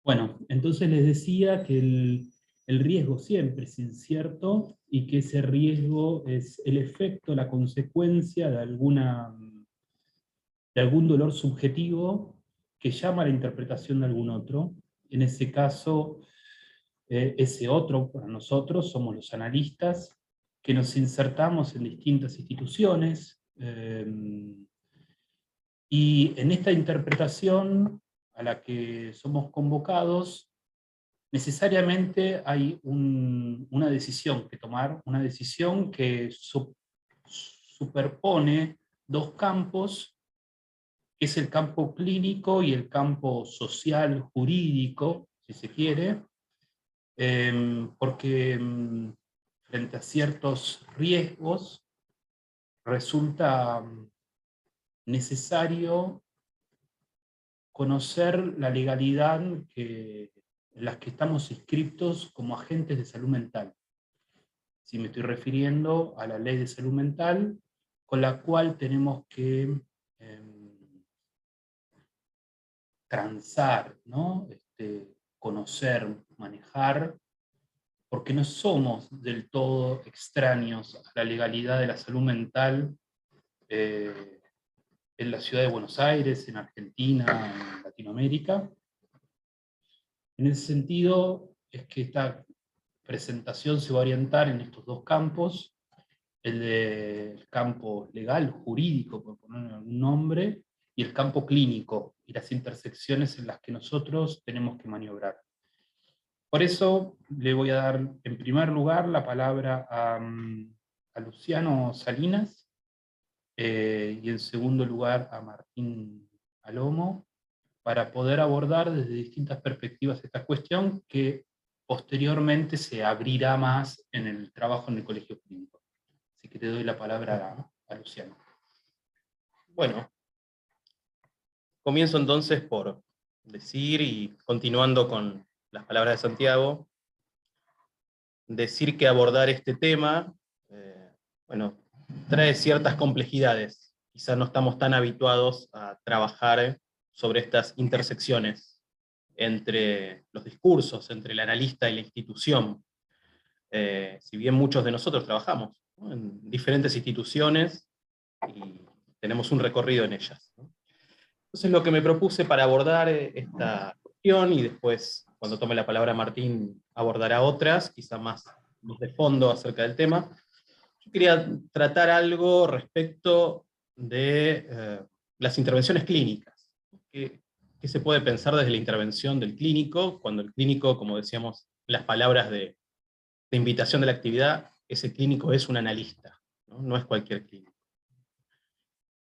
Bueno, entonces les decía que el riesgo siempre es incierto y que ese riesgo es el efecto, la consecuencia de algún dolor subjetivo que llama a la interpretación de algún otro. En ese caso, ese otro para nosotros somos los analistas que nos insertamos en distintas instituciones, y en esta interpretación a la que somos convocados, necesariamente hay una decisión que tomar, una decisión que superpone dos campos, que es el campo clínico y el campo social, jurídico, si se quiere, porque frente a ciertos riesgos resulta necesario conocer la legalidad en la que estamos inscriptos como agentes de salud mental. Si me estoy refiriendo a la ley de salud mental, con la cual tenemos que transar, ¿no? Conocer, manejar, porque no somos del todo extraños a la legalidad de la salud mental eh, en la ciudad de Buenos Aires, en Argentina, en Latinoamérica. En ese sentido, es que esta presentación se va a orientar en estos dos campos, el del campo legal, jurídico, por poner algún nombre, y el campo clínico, y las intersecciones en las que nosotros tenemos que maniobrar. Por eso le voy a dar en primer lugar la palabra a Luciano Salinas, y en segundo lugar a Martín Alomo, para poder abordar desde distintas perspectivas esta cuestión que posteriormente se abrirá más en el trabajo en el colegio clínico. Así que te doy la palabra a Luciano. Bueno, comienzo entonces por decir, y continuando con las palabras de Santiago, decir que abordar este tema, bueno, trae ciertas complejidades. Quizás no estamos tan habituados a trabajar sobre estas intersecciones entre los discursos, entre el analista y la institución. Si bien muchos de nosotros trabajamos, ¿no?, en diferentes instituciones y tenemos un recorrido en ellas, ¿no? Entonces lo que me propuse para abordar esta cuestión, y después cuando tome la palabra Martín abordará otras, quizá más de fondo acerca del tema, yo quería tratar algo respecto de las intervenciones clínicas. ¿Qué se puede pensar desde la intervención del clínico, cuando el clínico, como decíamos, las palabras de invitación de la actividad, ese clínico es un analista, ¿no? No es cualquier clínico.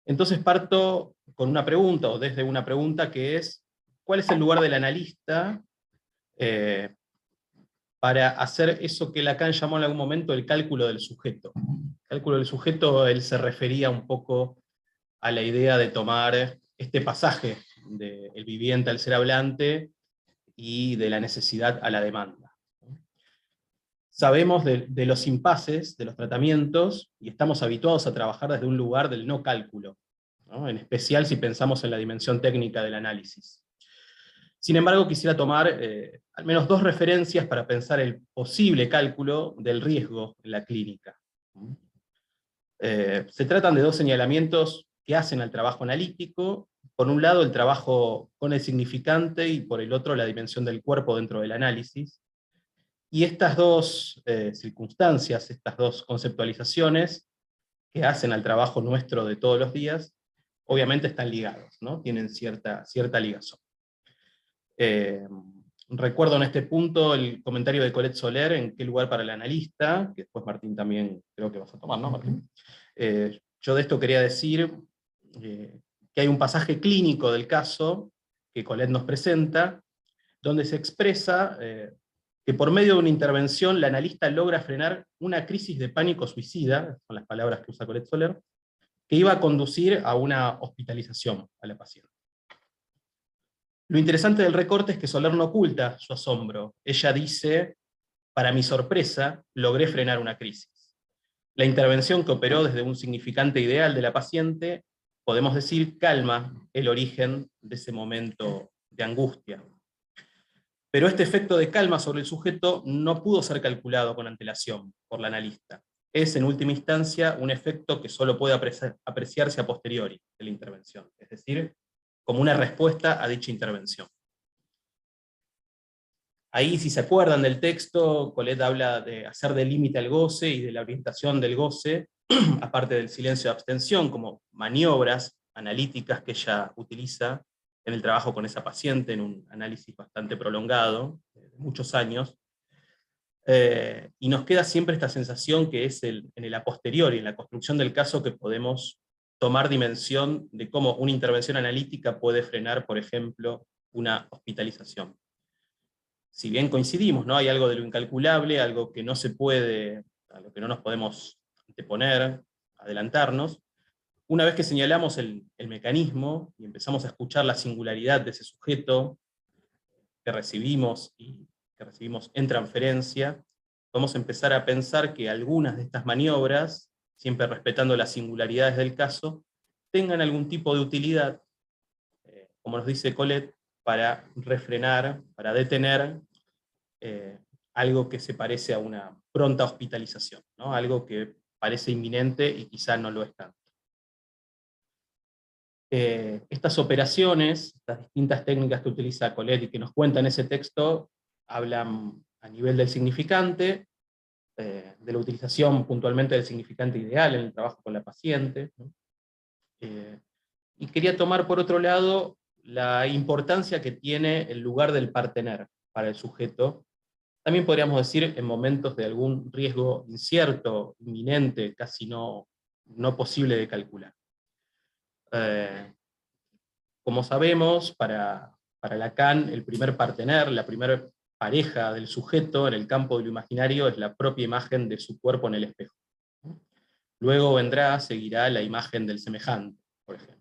Entonces parto con una pregunta, o desde una pregunta, que es, ¿cuál es el lugar del analista para hacer eso que Lacan llamó en algún momento el cálculo del sujeto? El cálculo del sujeto, él se refería un poco a la idea de tomar este pasaje del viviente al ser hablante y de la necesidad a la demanda. Sabemos de los impases, de los tratamientos, y estamos habituados a trabajar desde un lugar del no cálculo, ¿no?, en especial si pensamos en la dimensión técnica del análisis. Sin embargo, quisiera tomar al menos dos referencias para pensar el posible cálculo del riesgo en la clínica. Se tratan de dos señalamientos que hacen al trabajo analítico: por un lado el trabajo con el significante, y por el otro la dimensión del cuerpo dentro del análisis. Y estas dos circunstancias, estas dos conceptualizaciones que hacen al trabajo nuestro de todos los días, obviamente están ligados, ¿no? Tienen cierta ligazón. Recuerdo en este punto el comentario de Colette Soler en Qué lugar para el analista, que después Martín también creo que vas a tomar, ¿no, Martín? Yo de esto quería decir que hay un pasaje clínico del caso que Colette nos presenta, donde se expresa que por medio de una intervención la analista logra frenar una crisis de pánico suicida, son las palabras que usa Colette Soler, que iba a conducir a una hospitalización a la paciente. Lo interesante del recorte es que Soler no oculta su asombro. Ella dice: para mi sorpresa, logré frenar una crisis. La intervención, que operó desde un significante ideal de la paciente, podemos decir, calma el origen de ese momento de angustia. Pero este efecto de calma sobre el sujeto no pudo ser calculado con antelación por la analista. Es, en última instancia, un efecto que solo puede apreciarse a posteriori de la intervención, es decir, como una respuesta a dicha intervención. Ahí, si se acuerdan del texto, Colette habla de hacer de límite al goce y de la orientación del goce, aparte del silencio de abstención, como maniobras analíticas que ella utiliza en el trabajo con esa paciente, en un análisis bastante prolongado, de muchos años. Y nos queda siempre esta sensación que es en el a posteriori, en la construcción del caso, que podemos tomar dimensión de cómo una intervención analítica puede frenar, por ejemplo, una hospitalización. Si bien coincidimos, ¿no? Hay algo de lo incalculable, algo que no se puede, a lo que no nos podemos anteponer, adelantarnos. Una vez que señalamos el mecanismo y empezamos a escuchar la singularidad de ese sujeto que recibimos y que recibimos en transferencia, vamos a empezar a pensar que algunas de estas maniobras, siempre respetando las singularidades del caso, tengan algún tipo de utilidad, como nos dice Colette, para refrenar, para detener algo que se parece a una pronta hospitalización, ¿no? Algo que parece inminente y quizá no lo es tanto. Estas operaciones, estas distintas técnicas que utiliza Colette y que nos cuenta en ese texto, hablan a nivel del significante, de la utilización puntualmente del significante ideal en el trabajo con la paciente, ¿no? Y quería tomar por otro lado la importancia que tiene el lugar del partener para el sujeto. También podríamos decir en momentos de algún riesgo incierto, inminente, casi no posible de calcular. Como sabemos, para Lacan, el primer partener, la primera pareja del sujeto en el campo de lo imaginario es la propia imagen de su cuerpo en el espejo. Luego seguirá la imagen del semejante, por ejemplo.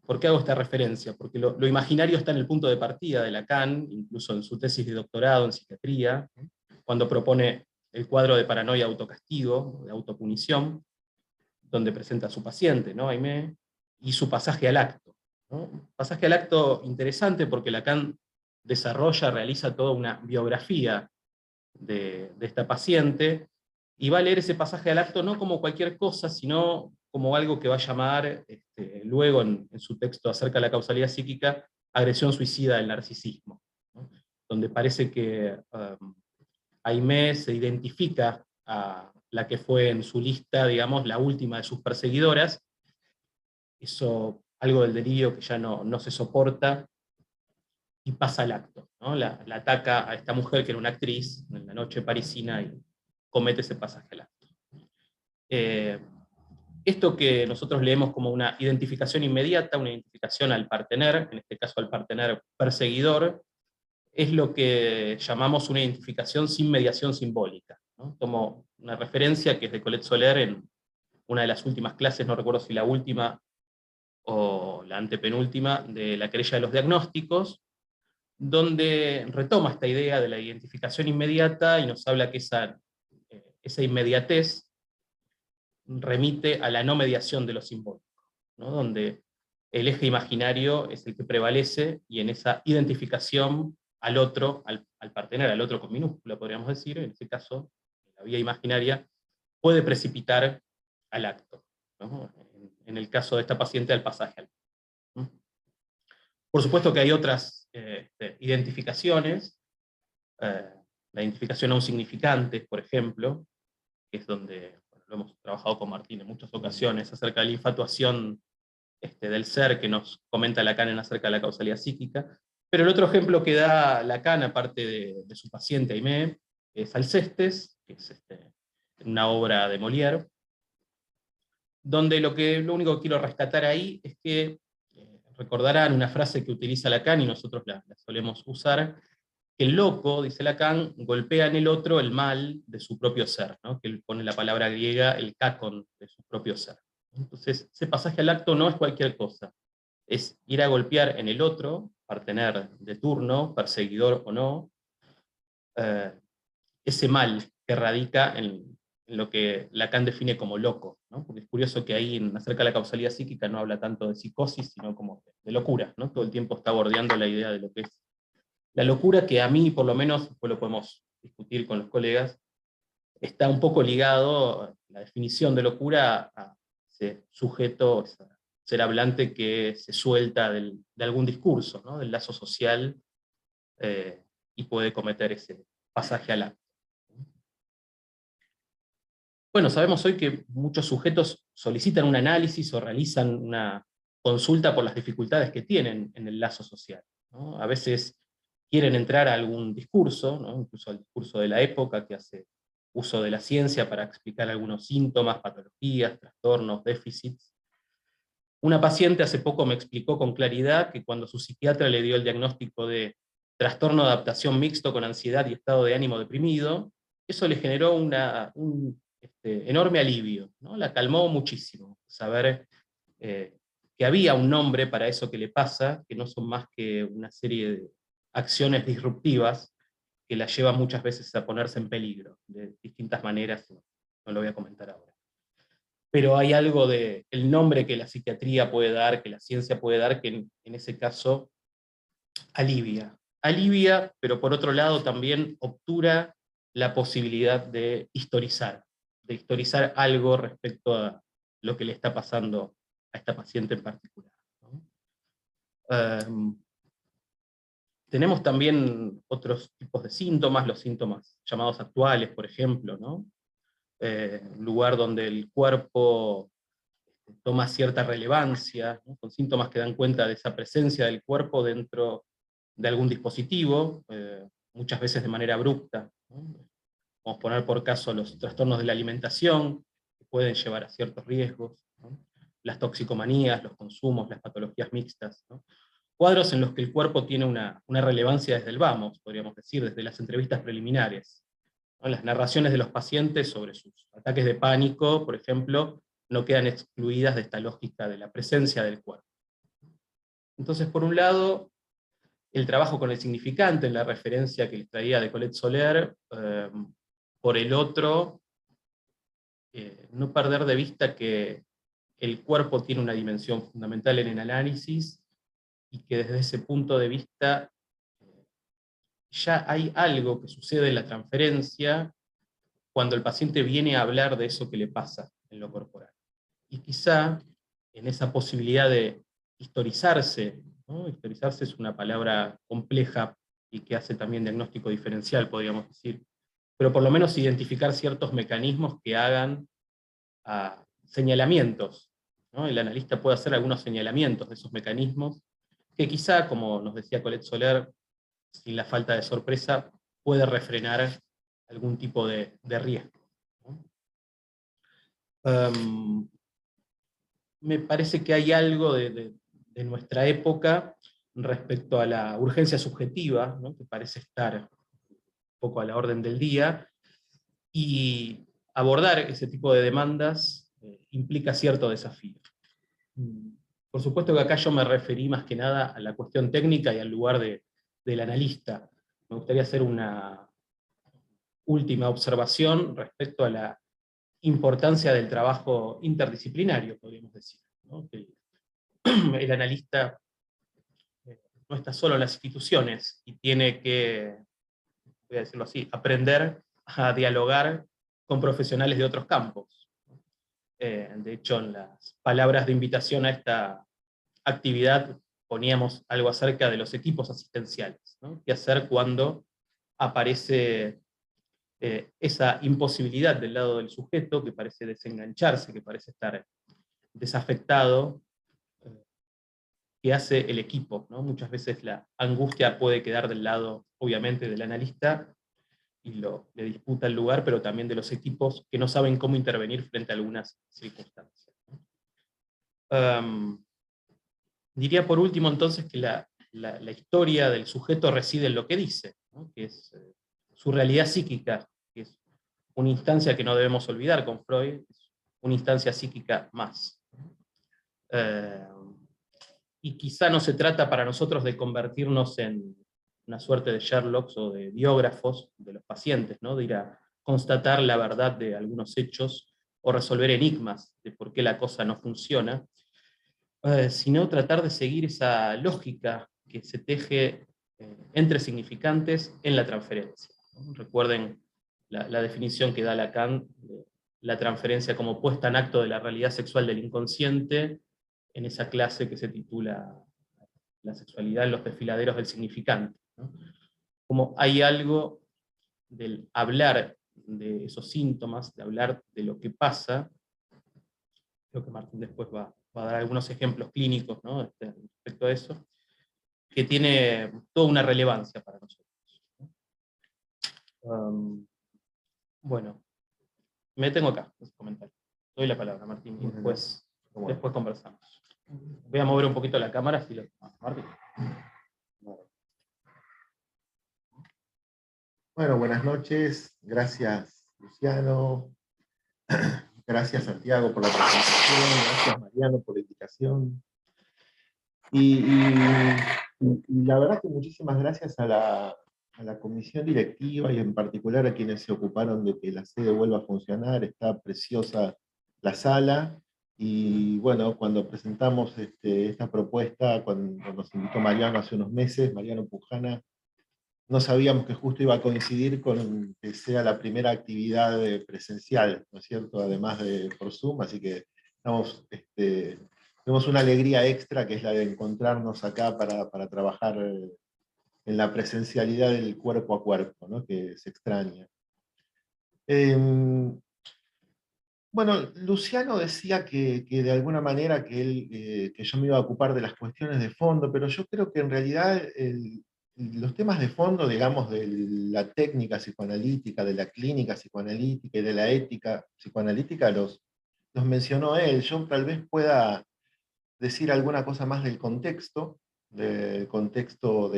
¿Por qué hago esta referencia? Porque lo imaginario está en el punto de partida de Lacan, incluso en su tesis de doctorado en psiquiatría, cuando propone el cuadro de paranoia autocastigo, de autopunición, donde presenta a su paciente, ¿no? Aimé, y su pasaje al acto, ¿no? Pasaje al acto interesante porque Lacan realiza toda una biografía de esta paciente, y va a leer ese pasaje al acto no como cualquier cosa, sino como algo que va a llamar, luego en su texto acerca de la causalidad psíquica, agresión suicida del narcisismo, ¿no? Donde parece que Aimé se identifica a la que fue en su lista, digamos, la última de sus perseguidoras, eso, algo del delirio que ya no se soporta, y pasa al acto, ¿no? La ataca a esta mujer que era una actriz en la noche parisina y comete ese pasaje al acto. Esto que nosotros leemos como una identificación inmediata, una identificación al partener, en este caso al partener perseguidor, es lo que llamamos una identificación sin mediación simbólica, ¿no? Tomo una referencia que es de Colette Soler en una de las últimas clases, no recuerdo si la última o la antepenúltima, de la querella de los diagnósticos, donde retoma esta idea de la identificación inmediata y nos habla que esa inmediatez remite a la no mediación de lo simbólico, ¿no? Donde el eje imaginario es el que prevalece, y en esa identificación al otro, al partener, al otro con minúscula, podríamos decir, en este caso, la vía imaginaria, puede precipitar al acto, ¿no? En el caso de esta paciente, al pasaje al acto, ¿no? Por supuesto que hay otras identificaciones, la identificación a un significante, por ejemplo, que es donde lo hemos trabajado con Martín en muchas ocasiones, acerca de la infatuación del ser que nos comenta Lacan acerca de la causalidad psíquica. Pero el otro ejemplo que da Lacan, aparte de su paciente Aimé, es Alcestes, que es una obra de Molière, donde lo único que quiero rescatar ahí es que recordarán una frase que utiliza Lacan, y nosotros la solemos usar, que el loco, dice Lacan, golpea en el otro el mal de su propio ser, ¿no? Que él pone la palabra griega, el kakon, de su propio ser. Entonces, ese pasaje al acto no es cualquier cosa, es ir a golpear en el otro, partener de turno, perseguidor o no, ese mal que radica en lo que Lacan define como loco, ¿no? Porque es curioso que ahí, acerca de la causalidad psíquica, no habla tanto de psicosis, sino como de locura, ¿no? Todo el tiempo está bordeando la idea de lo que es La locura, que a mí por lo menos, después lo podemos discutir con los colegas, está un poco ligado, la definición de locura, a ese sujeto, ese ser hablante que se suelta de algún discurso, ¿no? Del lazo social, y puede cometer ese pasaje al acto. Bueno, sabemos hoy que muchos sujetos solicitan un análisis o realizan una consulta por las dificultades que tienen en el lazo social, ¿no? A veces quieren entrar a algún discurso, ¿no? Incluso al discurso de la época, que hace uso de la ciencia para explicar algunos síntomas, patologías, trastornos, déficits. Una paciente hace poco me explicó con claridad que cuando su psiquiatra le dio el diagnóstico de trastorno de adaptación mixto con ansiedad y estado de ánimo deprimido, eso le generó un enorme alivio, ¿no? La calmó muchísimo, saber que había un nombre para eso que le pasa, que no son más que una serie de acciones disruptivas que la llevan muchas veces a ponerse en peligro, de distintas maneras, no lo voy a comentar ahora. Pero hay algo del nombre que la psiquiatría puede dar, que la ciencia puede dar, que en ese caso alivia. Alivia, pero por otro lado también obtura la posibilidad de historizar algo respecto a lo que le está pasando a esta paciente en particular, ¿no? Tenemos también otros tipos de síntomas, los síntomas llamados actuales, por ejemplo, ¿no? Un lugar donde el cuerpo toma cierta relevancia, ¿no? Con síntomas que dan cuenta de esa presencia del cuerpo dentro de algún dispositivo, muchas veces de manera abrupta, ¿no? Vamos a poner por caso los trastornos de la alimentación, que pueden llevar a ciertos riesgos, ¿no? Las toxicomanías, los consumos, las patologías mixtas, ¿no? Cuadros en los que el cuerpo tiene una relevancia desde el vamos, podríamos decir, desde las entrevistas preliminares, ¿no? Las narraciones de los pacientes sobre sus ataques de pánico, por ejemplo, no quedan excluidas de esta lógica de la presencia del cuerpo. Entonces, por un lado, el trabajo con el significante, en la referencia que les traía de Colette Soler, por el otro, no perder de vista que el cuerpo tiene una dimensión fundamental en el análisis, y que desde ese punto de vista ya hay algo que sucede en la transferencia cuando el paciente viene a hablar de eso que le pasa en lo corporal. Y quizá en esa posibilidad de historizarse, ¿no? Historizarse es una palabra compleja y que hace también diagnóstico diferencial, podríamos decir, pero por lo menos identificar ciertos mecanismos que hagan señalamientos, ¿no? El analista puede hacer algunos señalamientos de esos mecanismos, que quizá, como nos decía Colette Soler, sin la falta de sorpresa, puede refrenar algún tipo de riesgo, ¿no? Me parece que hay algo de nuestra época respecto a la urgencia subjetiva, ¿no? Que parece estar un poco a la orden del día, y abordar ese tipo de demandas implica cierto desafío. Por supuesto que acá yo me referí más que nada a la cuestión técnica y al lugar del analista. Me gustaría hacer una última observación respecto a la importancia del trabajo interdisciplinario, podríamos decir, ¿no? Que el analista no está solo en las instituciones y tiene que, voy a decirlo así, aprender a dialogar con profesionales de otros campos. De hecho, en las palabras de invitación a esta actividad poníamos algo acerca de los equipos asistenciales, ¿no? ¿Qué hacer cuando aparece esa imposibilidad del lado del sujeto, que parece desengancharse, que parece estar desafectado? ¿Qué hace el equipo, ¿no? Muchas veces la angustia puede quedar del lado, obviamente, del analista, y le disputa el lugar, pero también de los equipos que no saben cómo intervenir frente a algunas circunstancias. Diría por último entonces que la historia del sujeto reside en lo que dice, ¿no? Que es su realidad psíquica, que es una instancia que no debemos olvidar con Freud, es una instancia psíquica más. Y quizá no se trata para nosotros de convertirnos en una suerte de Sherlocks o de biógrafos de los pacientes, ¿no? De ir a constatar la verdad de algunos hechos o resolver enigmas de por qué la cosa no funciona, sino tratar de seguir esa lógica que se teje entre significantes en la transferencia, ¿no? Recuerden la definición que da Lacan de la transferencia como puesta en acto de la realidad sexual del inconsciente, en esa clase que se titula La sexualidad en los desfiladeros del significante, ¿no? Como hay algo del hablar de esos síntomas, de hablar de lo que pasa. Creo que Martín después va a dar algunos ejemplos clínicos, ¿no? Respecto a eso, que tiene toda una relevancia para nosotros. Bueno, me tengo acá, ese comentario. Doy la palabra, Martín, y después conversamos. Voy a mover un poquito la cámara, si lo... Martín. Bueno, buenas noches. Gracias, Luciano. Gracias, Santiago, por la presentación. Gracias, Mariano, por la invitación. Y la verdad que muchísimas gracias a la comisión directiva y en particular a quienes se ocuparon de que la sede vuelva a funcionar. Está preciosa la sala. Y bueno, cuando presentamos esta propuesta, cuando nos invitó Mariano hace unos meses, Mariano Pujana, no sabíamos que justo iba a coincidir con que sea la primera actividad presencial, ¿no es cierto? Además de por Zoom, así que tenemos una alegría extra que es la de encontrarnos acá para trabajar en la presencialidad del cuerpo a cuerpo, ¿no? Que se extraña. Bueno, Luciano decía que de alguna manera que yo me iba a ocupar de las cuestiones de fondo, pero yo creo que en realidad los temas de fondo, digamos, de la técnica psicoanalítica, de la clínica psicoanalítica y de la ética psicoanalítica los mencionó él. Yo tal vez pueda decir alguna cosa más del contexto de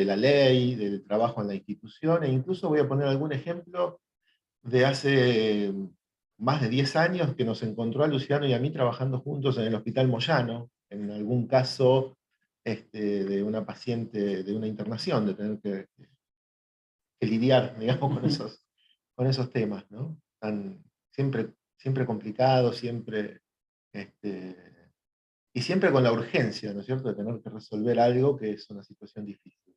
la ley, del trabajo en la institución, e incluso voy a poner algún ejemplo de hace más de 10 años que nos encontró a Luciano y a mí trabajando juntos en el Hospital Moyano, en algún caso de una paciente de una internación, de tener que lidiar, digamos, con esos temas, ¿no? Siempre complicados, y siempre con la urgencia, ¿no es cierto?, de tener que resolver algo que es una situación difícil.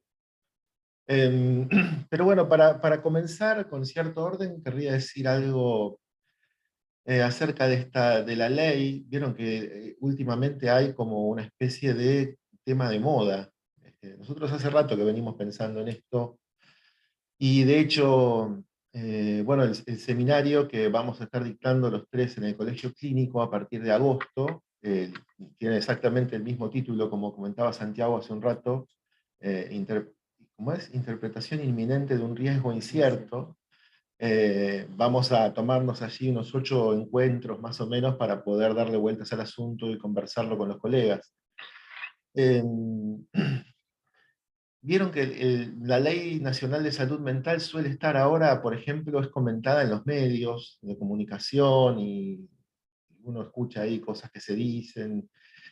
Pero bueno, para comenzar con cierto orden, querría decir algo acerca de la ley. Vieron que últimamente hay como una especie de tema de moda. Nosotros hace rato que venimos pensando en esto, y de hecho, bueno, el seminario que vamos a estar dictando los tres en el Colegio Clínico a partir de agosto, tiene exactamente el mismo título, como comentaba Santiago hace un rato, ¿cómo es? Interpretación inminente de un riesgo incierto. Vamos a tomarnos allí unos 8 encuentros más o menos para poder darle vueltas al asunto y conversarlo con los colegas. Vieron que la Ley Nacional de Salud Mental suele estar ahora, por ejemplo, es comentada en los medios de comunicación y uno escucha ahí cosas que se dicen,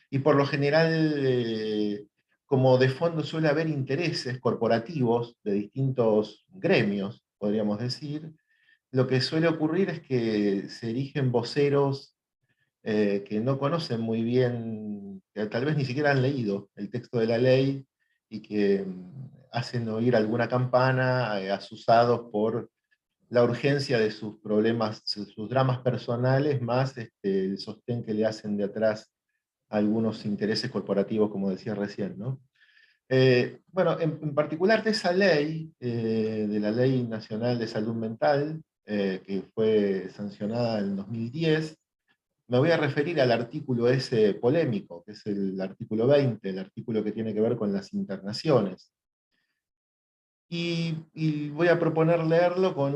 y por lo general, como de fondo suele haber intereses corporativos de distintos gremios, podríamos decir, lo que suele ocurrir es que se erigen voceros que no conocen muy bien, que tal vez ni siquiera han leído el texto de la ley, y que hacen oír alguna campana, asusados por la urgencia de sus problemas, sus dramas personales, más el sostén que le hacen de atrás algunos intereses corporativos, como decía recién, ¿no? Bueno, en particular de esa ley, de la Ley Nacional de Salud Mental, que fue sancionada en 2010, me voy a referir al artículo ese polémico, que es el artículo 20, el artículo que tiene que ver con las internaciones. Y voy a proponer leerlo con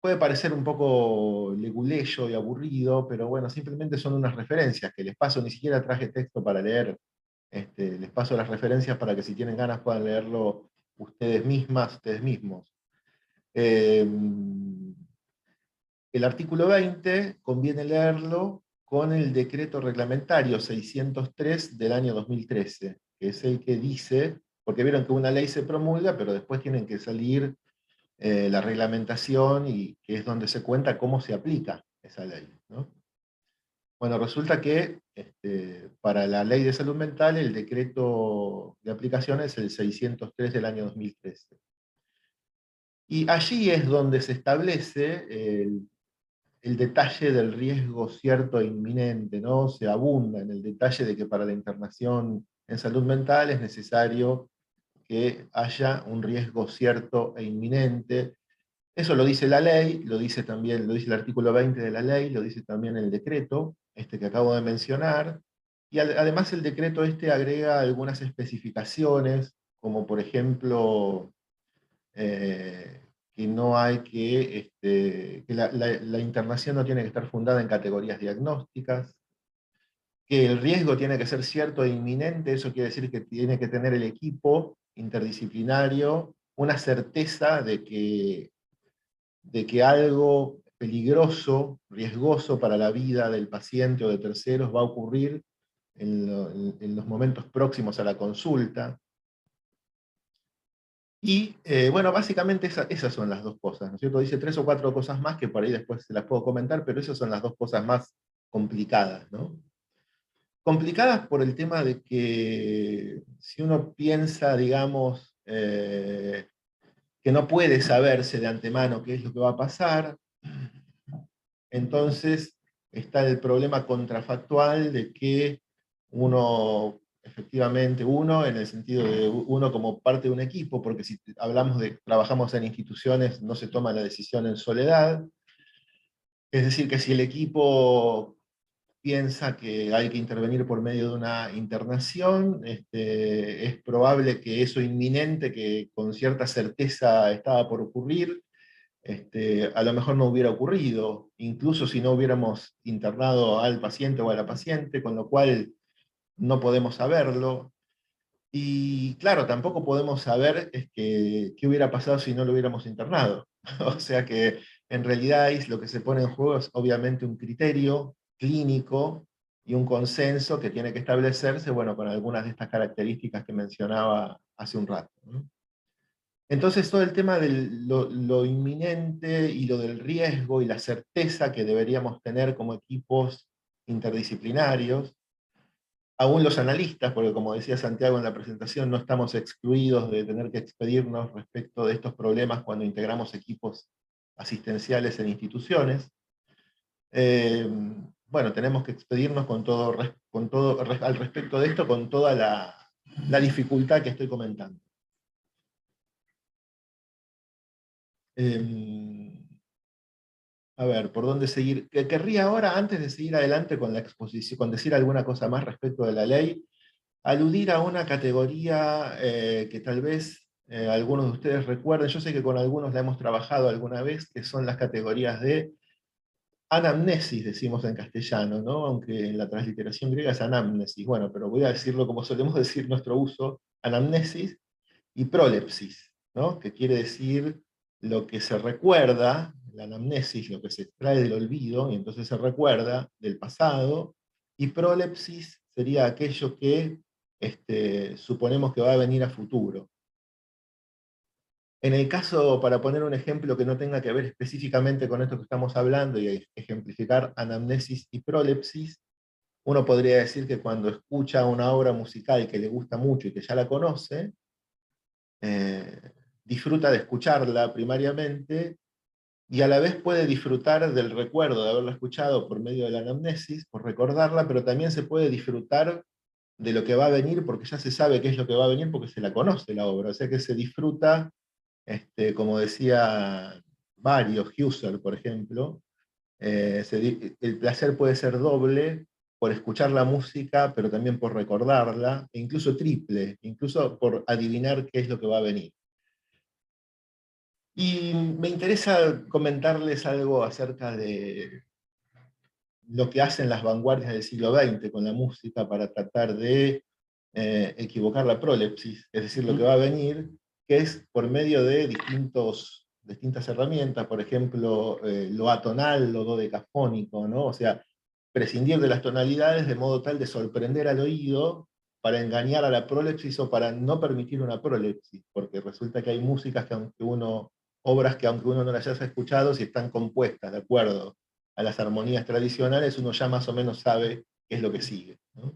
puede parecer un poco leguleyo y aburrido, pero bueno, simplemente son unas referencias que les paso, ni siquiera traje texto para leer, les paso las referencias para que si tienen ganas puedan leerlo ustedes mismas, ustedes mismos. El artículo 20 conviene leerlo con el decreto reglamentario 603 del año 2013, que es el que dice, porque vieron que una ley se promulga, pero después tienen que salir la reglamentación, y que es donde se cuenta cómo se aplica esa ley, ¿no? Bueno, resulta que para la ley de salud mental, el decreto de aplicación es el 603 del año 2013. Y allí es donde se establece el detalle del riesgo cierto e inminente, ¿no? Se abunda en el detalle de que para la internación en salud mental es necesario que haya un riesgo cierto e inminente. Eso lo dice la ley, lo dice también, lo dice el artículo 20 de la ley, lo dice también el decreto, que acabo de mencionar, y además el decreto agrega algunas especificaciones, como por ejemplo, que no hay que la internación no tiene que estar fundada en categorías diagnósticas, que el riesgo tiene que ser cierto e inminente, eso quiere decir que tiene que tener el equipo interdisciplinario una certeza de que algo peligroso, riesgoso para la vida del paciente o de terceros va a ocurrir en los momentos próximos a la consulta. Y bueno, básicamente esas son las dos cosas, ¿no es cierto? Dice 3 o 4 cosas más que por ahí después se las puedo comentar, pero esas son las dos cosas más complicadas, ¿no? Complicadas por el tema de que si uno piensa, digamos, que no puede saberse de antemano qué es lo que va a pasar, entonces está el problema contrafactual de que uno, efectivamente, uno en el sentido de uno como parte de un equipo, porque si hablamos de trabajamos en instituciones, no se toma la decisión en soledad, es decir, que si el equipo piensa que hay que intervenir por medio de una internación, es probable que eso inminente, que con cierta certeza estaba por ocurrir, a lo mejor no hubiera ocurrido, incluso si no hubiéramos internado al paciente o a la paciente, con lo cual no podemos saberlo. Y claro, tampoco podemos saber qué hubiera pasado si no lo hubiéramos internado. O sea que en realidad ahí lo que se pone en juego es obviamente un criterio clínico y un consenso que tiene que establecerse, bueno, con algunas de estas características que mencionaba hace un rato, ¿no? Entonces todo el tema de lo inminente y lo del riesgo y la certeza que deberíamos tener como equipos interdisciplinarios, aún los analistas, porque como decía Santiago en la presentación, no estamos excluidos de tener que expedirnos respecto de estos problemas cuando integramos equipos asistenciales en instituciones. Bueno, tenemos que expedirnos al respecto de esto, con toda la dificultad que estoy comentando. A ver, ¿por dónde seguir? Querría ahora, antes de seguir adelante con la exposición, con decir alguna cosa más respecto de la ley, aludir a una categoría que tal vez algunos de ustedes recuerden. Yo sé que con algunos la hemos trabajado alguna vez, que son las categorías de anamnesis, decimos en castellano, ¿no? Aunque en la transliteración griega es anamnesis. Bueno, pero voy a decirlo como solemos decir nuestro uso, anamnesis y prolepsis, ¿no? Que quiere decir lo que se recuerda, la anamnesis, lo que se extrae del olvido, y entonces se recuerda del pasado, y prolepsis sería aquello que suponemos que va a venir a futuro. En el caso, para poner un ejemplo que no tenga que ver específicamente con esto que estamos hablando y ejemplificar anamnesis y prolepsis, uno podría decir que cuando escucha una obra musical que le gusta mucho y que ya la conoce, disfruta de escucharla primariamente, y a la vez puede disfrutar del recuerdo de haberla escuchado por medio de la anamnesis, por recordarla, pero también se puede disfrutar de lo que va a venir, porque ya se sabe qué es lo que va a venir, porque se la conoce la obra. O sea que se disfruta, como decía varios, Husserl, por ejemplo, el placer puede ser doble por escuchar la música, pero también por recordarla, e incluso triple, incluso por adivinar qué es lo que va a venir. Y me interesa comentarles algo acerca de lo que hacen las vanguardias del siglo XX con la música para tratar de equivocar la prolepsis, es decir, lo que va a venir, que es por medio de distintas herramientas, por ejemplo, lo atonal, lo dodecafónico, ¿no? O sea, prescindir de las tonalidades de modo tal de sorprender al oído para engañar a la prolepsis o para no permitir una prolepsis, porque resulta que hay músicas que obras que aunque uno no las haya escuchado, si están compuestas de acuerdo a las armonías tradicionales, uno ya más o menos sabe qué es lo que sigue, ¿no?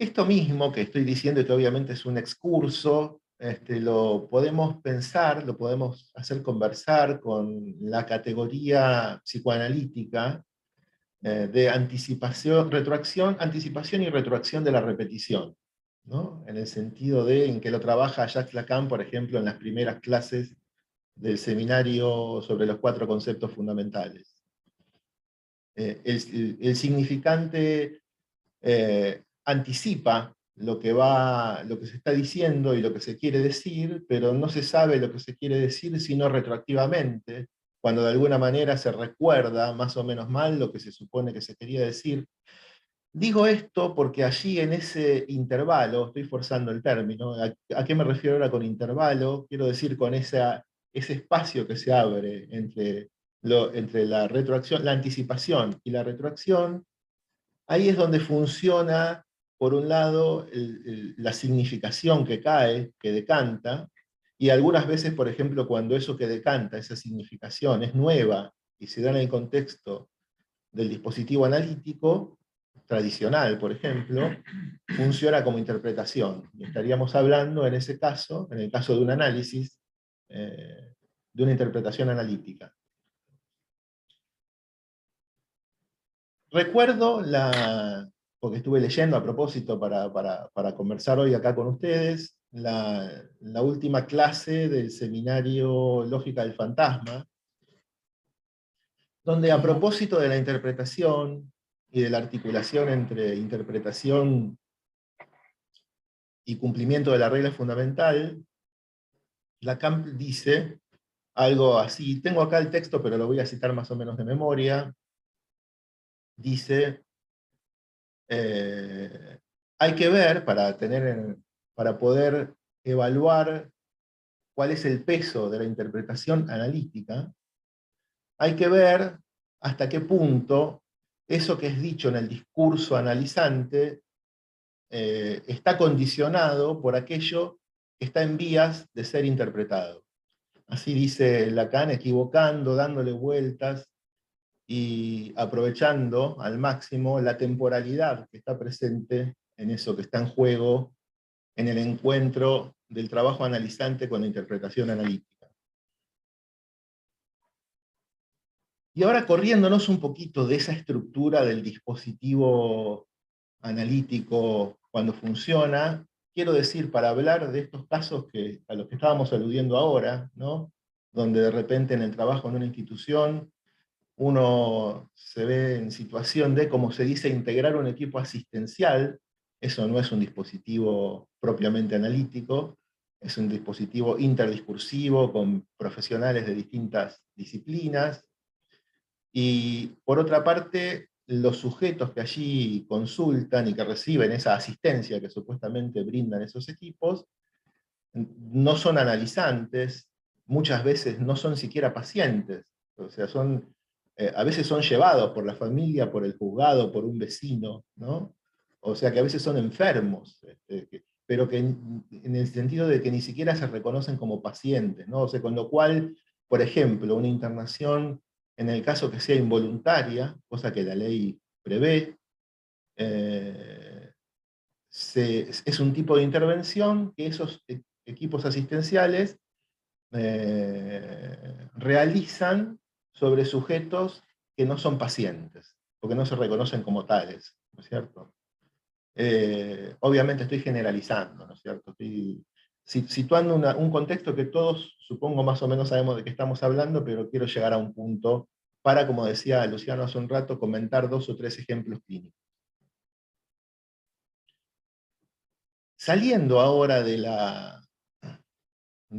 Esto mismo que estoy diciendo, y que obviamente es un excurso, lo podemos pensar, lo podemos hacer conversar con la categoría psicoanalítica de anticipación y retroacción de la repetición, ¿no? En el sentido de en que lo trabaja Jacques Lacan, por ejemplo, en las primeras clases del seminario sobre los 4 conceptos fundamentales. El significante anticipa lo que se está diciendo y lo que se quiere decir, pero no se sabe lo que se quiere decir sino retroactivamente, cuando de alguna manera se recuerda más o menos mal lo que se supone que se quería decir. Digo esto porque allí en ese intervalo, estoy forzando el término, ¿a qué me refiero ahora con intervalo? Quiero decir con ese espacio que se abre entre la retroacción, la anticipación y la retroacción. Ahí es donde funciona, por un lado, la significación que cae, que decanta, y algunas veces, por ejemplo, cuando eso que decanta, esa significación, es nueva y se da en el contexto del dispositivo analítico, tradicional, por ejemplo, funciona como interpretación. Y estaríamos hablando, en ese caso, en el caso de un análisis, de una interpretación analítica. Recuerdo, porque estuve leyendo a propósito para conversar hoy acá con ustedes, la última clase del seminario Lógica del Fantasma, donde a propósito de la interpretación y de la articulación entre interpretación y cumplimiento de la regla fundamental, Lacan dice algo así, tengo acá el texto, pero lo voy a citar más o menos de memoria, dice, hay que ver, para poder evaluar cuál es el peso de la interpretación analítica, hay que ver hasta qué punto eso que es dicho en el discurso analizante está condicionado por aquello que está en vías de ser interpretado. Así dice Lacan, equivocando, dándole vueltas y aprovechando al máximo la temporalidad que está presente en eso que está en juego, en el encuentro del trabajo analizante con la interpretación analítica. Y ahora corriéndonos un poquito de esa estructura del dispositivo analítico cuando funciona, quiero decir, para hablar de estos casos a los que estábamos aludiendo ahora, ¿no? Donde de repente en el trabajo en una institución uno se ve en situación de, como se dice, integrar un equipo asistencial. Eso no es un dispositivo propiamente analítico, es un dispositivo interdiscursivo con profesionales de distintas disciplinas. Y por otra parte, los sujetos que allí consultan y que reciben esa asistencia que supuestamente brindan esos equipos, no son analizantes, muchas veces no son siquiera pacientes, o sea, a veces son llevados por la familia, por el juzgado, por un vecino, ¿no? O sea que a veces son enfermos, pero que en el sentido de que ni siquiera se reconocen como pacientes, ¿no? O sea, con lo cual, por ejemplo, una internación, en el caso que sea involuntaria, cosa que la ley prevé, es un tipo de intervención que esos equipos asistenciales realizan sobre sujetos que no son pacientes, porque no se reconocen como tales, ¿no es cierto? Obviamente estoy generalizando, ¿no es cierto? Estoy situando un contexto que todos, supongo, más o menos sabemos de qué estamos hablando, pero quiero llegar a un punto para, como decía Luciano hace un rato, comentar 2 o 3 ejemplos clínicos. Saliendo ahora de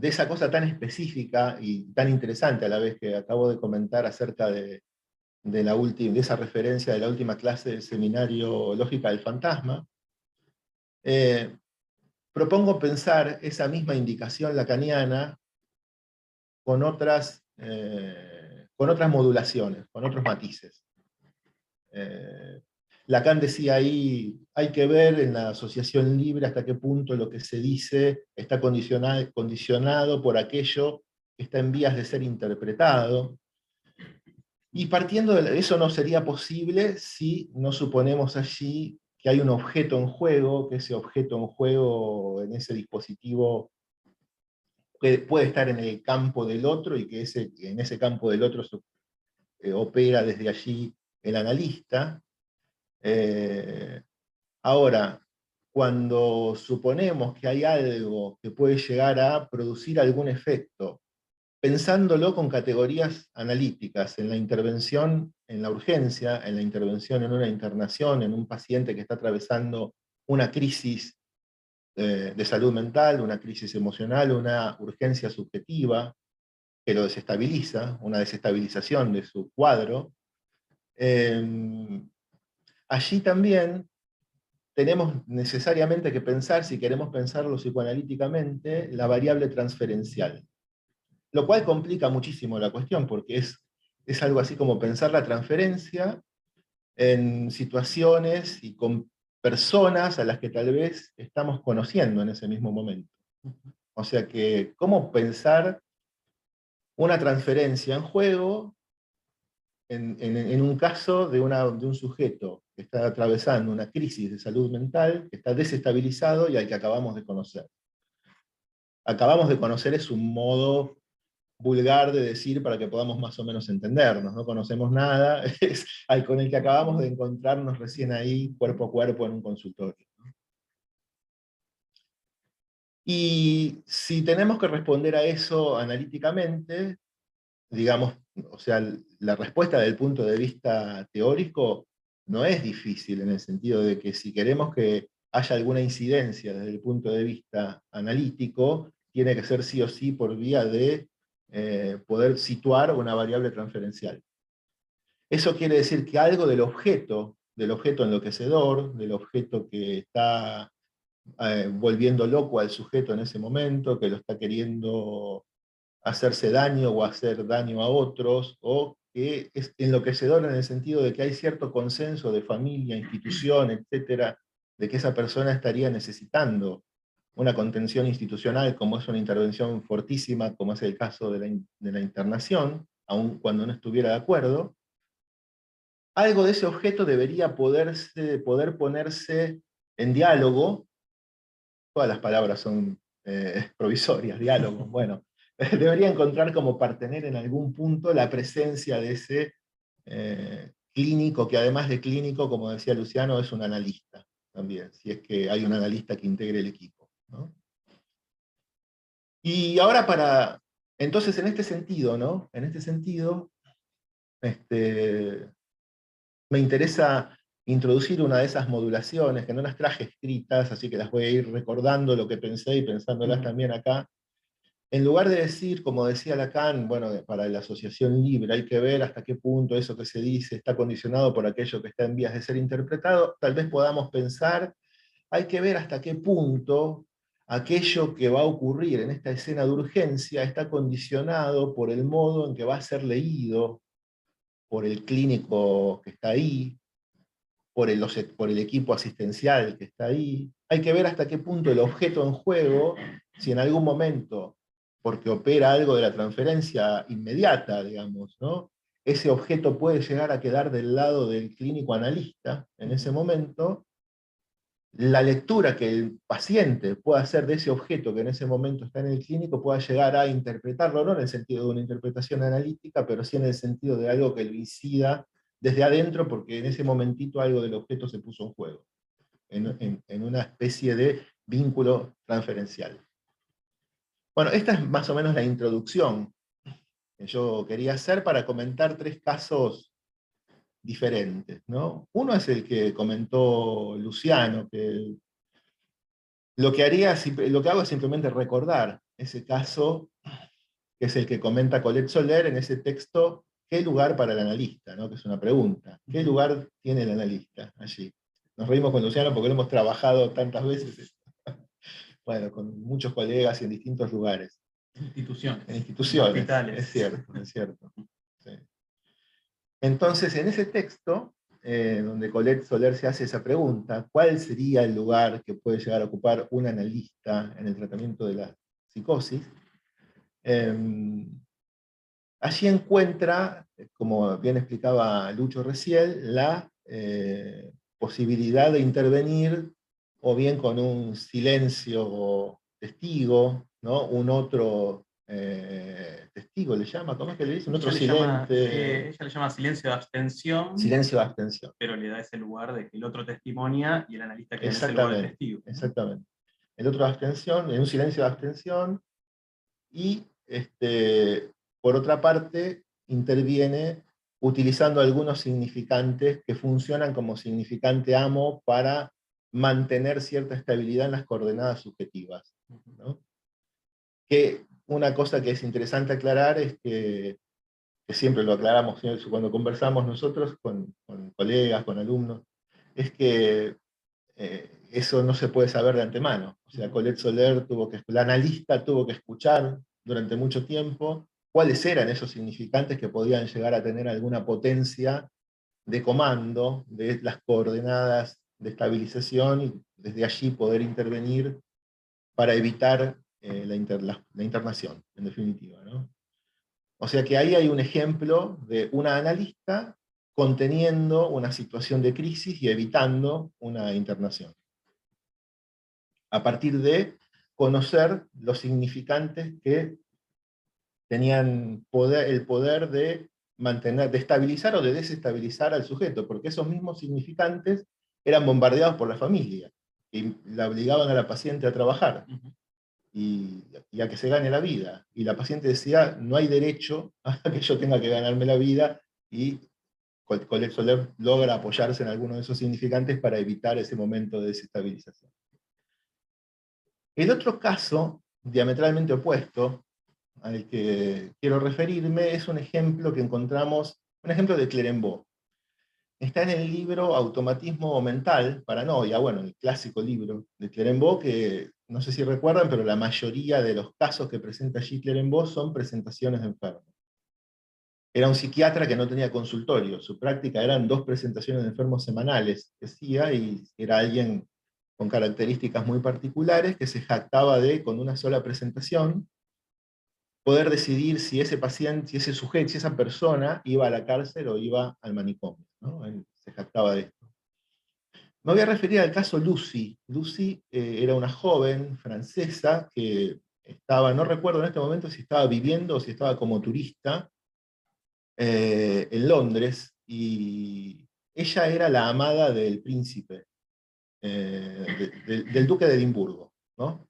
esa cosa tan específica y tan interesante a la vez que acabo de comentar acerca de esa referencia de la última clase del seminario Lógica del Fantasma, propongo pensar esa misma indicación lacaniana con otras modulaciones, con otros matices. Lacan decía ahí, hay que ver en la asociación libre hasta qué punto lo que se dice está condicionado por aquello que está en vías de ser interpretado. Y partiendo de eso no sería posible si no suponemos allí que hay un objeto en juego, que ese objeto en juego en ese dispositivo puede estar en el campo del otro y que en ese campo del otro opera desde allí el analista. Ahora, cuando suponemos que hay algo que puede llegar a producir algún efecto, pensándolo con categorías analíticas, en la intervención en la urgencia, en la intervención en una internación, en un paciente que está atravesando una crisis de salud mental, una crisis emocional, una urgencia subjetiva que lo desestabiliza, una desestabilización de su cuadro, allí también tenemos necesariamente que pensar, si queremos pensarlo psicoanalíticamente, la variable transferencial. Lo cual complica muchísimo la cuestión, porque es algo así como pensar la transferencia en situaciones y con personas a las que tal vez estamos conociendo en ese mismo momento. O sea que, ¿cómo pensar una transferencia en juego en un caso de un sujeto que está atravesando una crisis de salud mental, que está desestabilizado y al que acabamos de conocer? Acabamos de conocer es un modo vulgar de decir para que podamos más o menos entendernos, no conocemos nada, es al con el que acabamos de encontrarnos recién ahí, cuerpo a cuerpo, en un consultorio. Y si tenemos que responder a eso analíticamente, digamos, o sea, la respuesta del punto de vista teórico no es difícil, en el sentido de que si queremos que haya alguna incidencia desde el punto de vista analítico, tiene que ser sí o sí por vía de poder situar una variable transferencial. Eso quiere decir que algo del objeto enloquecedor, del objeto que está volviendo loco al sujeto en ese momento, que lo está queriendo hacerse daño o hacer daño a otros, o que es enloquecedor en el sentido de que hay cierto consenso de familia, institución, etcétera, de que esa persona estaría necesitando una contención institucional, como es una intervención fortísima, como es el caso de la internación, aun cuando no estuviera de acuerdo. Algo de ese objeto debería poder ponerse en diálogo. Todas las palabras son provisorias, diálogo, bueno, debería encontrar como partener en algún punto la presencia de ese clínico, que además de clínico, como decía Luciano, es un analista también, si es que hay un analista que integre el equipo, ¿no? Y ahora entonces en este sentido, ¿no? En este sentido, me interesa introducir una de esas modulaciones, que no las traje escritas, así que las voy a ir recordando lo que pensé y pensándolas también acá. En lugar de decir, como decía Lacan, bueno, para la asociación libre, hay que ver hasta qué punto eso que se dice está condicionado por aquello que está en vías de ser interpretado, tal vez podamos pensar, hay que ver hasta qué punto aquello que va a ocurrir en esta escena de urgencia está condicionado por el modo en que va a ser leído por el clínico que está ahí, por el equipo asistencial que está ahí. Hay que ver hasta qué punto el objeto en juego, si en algún momento, porque opera algo de la transferencia inmediata, digamos, ¿no? Ese objeto puede llegar a quedar del lado del clínico analista en ese momento. La lectura que el paciente pueda hacer de ese objeto que en ese momento está en el clínico pueda llegar a interpretarlo, no en el sentido de una interpretación analítica, pero sí en el sentido de algo que lo incida desde adentro, porque en ese momentito algo del objeto se puso en juego, en una especie de vínculo transferencial. Bueno, esta es más o menos la introducción que yo quería hacer para comentar tres casos diferentes, ¿no? Uno es el que comentó Luciano, que lo que hago es simplemente recordar ese caso, que es el que comenta Colette Soler en ese texto, ¿qué lugar para el analista? ¿No? Que es una pregunta. ¿Qué lugar tiene el analista allí? Nos reímos con Luciano porque lo hemos trabajado tantas veces, bueno, con muchos colegas y en distintos lugares. Instituciones. En instituciones, Hospitales. es cierto, es cierto. Sí. Entonces, en ese texto, donde Colette Soler se hace esa pregunta, ¿cuál sería el lugar que puede llegar a ocupar un analista en el tratamiento de la psicosis? Allí encuentra, como bien explicaba Lucho recién, la posibilidad de intervenir, o bien con un silencio testigo, ¿no? Un otro testigo le llama, ¿cómo es que le dice? Un otro silente. Ella le llama silencio de abstención, Silencio de abstención. pero le da ese lugar de que el otro testimonia y el analista queda en ese lugar de Exactamente, testigo. exactamente. El otro de abstención, en un silencio de abstención, y por otra parte interviene utilizando algunos significantes que funcionan como significante amo para mantener cierta estabilidad en las coordenadas subjetivas, ¿no? Que una cosa que es interesante aclarar es que siempre lo aclaramos cuando conversamos nosotros con colegas, con alumnos, es que eso no se puede saber de antemano. O sea, Colette Soler la analista tuvo que escuchar durante mucho tiempo cuáles eran esos significantes que podían llegar a tener alguna potencia de comando de las coordenadas de estabilización, y desde allí poder intervenir para evitar la internación, en definitiva, ¿no? O sea que ahí hay un ejemplo de una analista conteniendo una situación de crisis y evitando una internación, a partir de conocer los significantes que tenían el poder de mantener, de estabilizar o de desestabilizar al sujeto, porque esos mismos significantes eran bombardeados por la familia, y la obligaban a la paciente a trabajar, y a que se gane la vida. Y la paciente decía, no hay derecho a que yo tenga que ganarme la vida, y Colette Soler logra apoyarse en alguno de esos significantes para evitar ese momento de desestabilización. El otro caso, diametralmente opuesto, al que quiero referirme, es un ejemplo que encontramos, un ejemplo de Clérambault. Está en el libro Automatismo Mental, Paranoia, bueno, el clásico libro de Clérambault, que no sé si recuerdan, pero la mayoría de los casos que presenta allí Clérambault son presentaciones de enfermos. Era un psiquiatra que no tenía consultorio, su práctica eran 2 presentaciones de enfermos semanales que hacía, y era alguien con características muy particulares que se jactaba de, con una sola presentación, poder decidir si ese paciente, si ese sujeto, si esa persona iba a la cárcel o iba al manicomio, ¿no? Él se jactaba de esto. Me voy a referir al caso Lucy. Lucy era una joven francesa que estaba, no recuerdo en este momento si estaba viviendo o si estaba como turista en Londres, y ella era la amada del príncipe, del duque de Edimburgo, ¿no?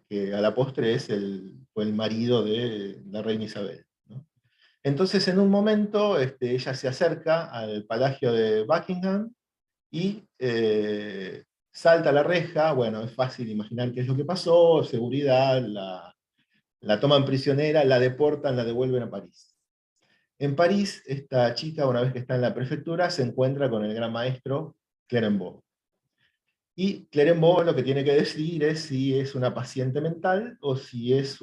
Que a la postre fue el marido de la reina Isabel, ¿no? Entonces, en un momento, ella se acerca al palacio de Buckingham y salta la reja. Bueno, es fácil imaginar qué es lo que pasó, seguridad, la toman prisionera, la deportan, la devuelven a París. En París, esta chica, una vez que está en la prefectura, se encuentra con el gran maestro Clérambault. Y Clérambault lo que tiene que decidir es si es una paciente mental o si es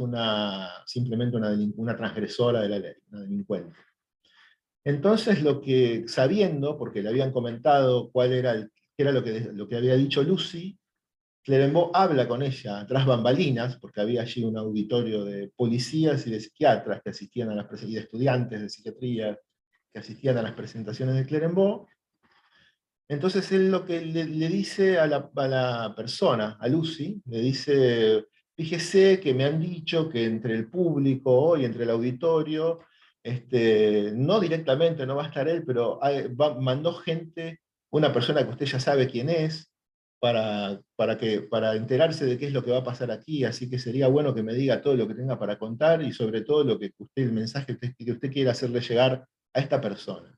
simplemente una transgresora de la ley, una delincuente. Entonces, sabiendo, porque le habían comentado qué era lo que había dicho Lucy, Clérambault habla con ella tras bambalinas, porque había allí un auditorio de policías y de psiquiatras que asistían y de estudiantes de psiquiatría que asistían a las presentaciones de Clérambault. Entonces él lo que le dice a la persona, a Lucy, le dice: fíjese que me han dicho que entre el público y entre el auditorio, no directamente, no va a estar él, pero mandó gente, una persona que usted ya sabe quién es, para enterarse de qué es lo que va a pasar aquí, así que sería bueno que me diga todo lo que tenga para contar, y sobre todo el mensaje que usted quiera hacerle llegar a esta persona,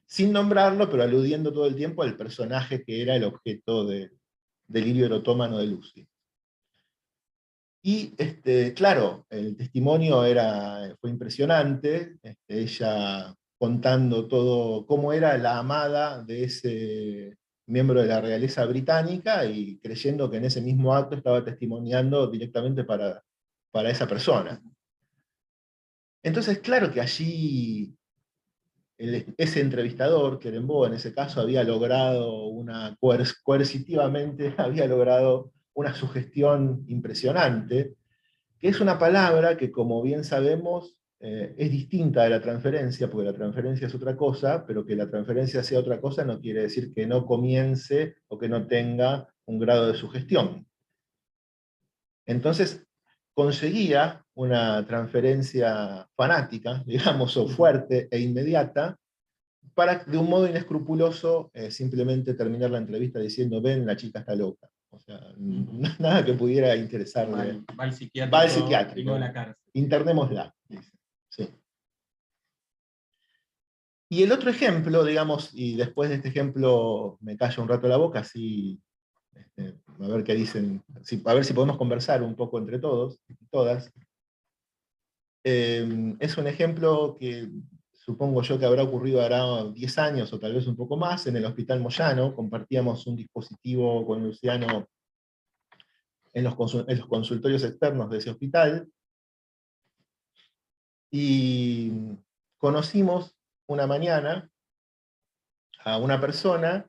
sin nombrarlo, pero aludiendo todo el tiempo al personaje que era el objeto del delirio erotómano de Lucy. Y claro, el testimonio fue impresionante, ella contando todo, cómo era la amada de ese miembro de la realeza británica, y creyendo que en ese mismo acto estaba testimoniando directamente para esa persona. Entonces, claro que allí ese entrevistador, Clérambault, en ese caso, había logrado coercitivamente, había logrado una sugestión impresionante, que es una palabra que, como bien sabemos, es distinta de la transferencia, porque la transferencia es otra cosa, pero que la transferencia sea otra cosa no quiere decir que no comience o que no tenga un grado de sugestión. Entonces, conseguía una transferencia fanática, digamos, o fuerte e inmediata, para de un modo inescrupuloso simplemente terminar la entrevista diciendo, ven, la chica está loca. O sea, nada que pudiera interesarle. Va al psiquiátrico, Va al psiquiátrico. y no a la cárcel. Internémosla, dice. Sí. Y el otro ejemplo, digamos, y después de este ejemplo me callo un rato la boca, así, a ver qué dicen, a ver si podemos conversar un poco entre todos y todas. Es un ejemplo que supongo yo que habrá ocurrido hará 10 años o tal vez un poco más, en el Hospital Moyano. Compartíamos un dispositivo con Luciano en los consultorios externos de ese hospital, y conocimos una mañana a una persona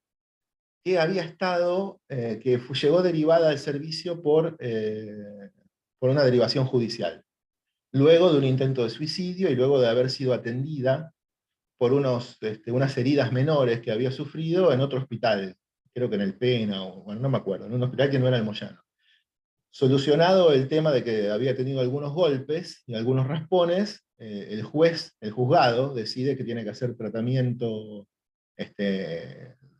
que había estado, llegó derivada del servicio por una derivación judicial, luego de un intento de suicidio y luego de haber sido atendida por unas heridas menores que había sufrido en otro hospital, creo que en el Pena, o bueno, no me acuerdo, en un hospital que no era el Moyano. Solucionado el tema de que había tenido algunos golpes y algunos raspones, el juzgado, decide que tiene que hacer tratamiento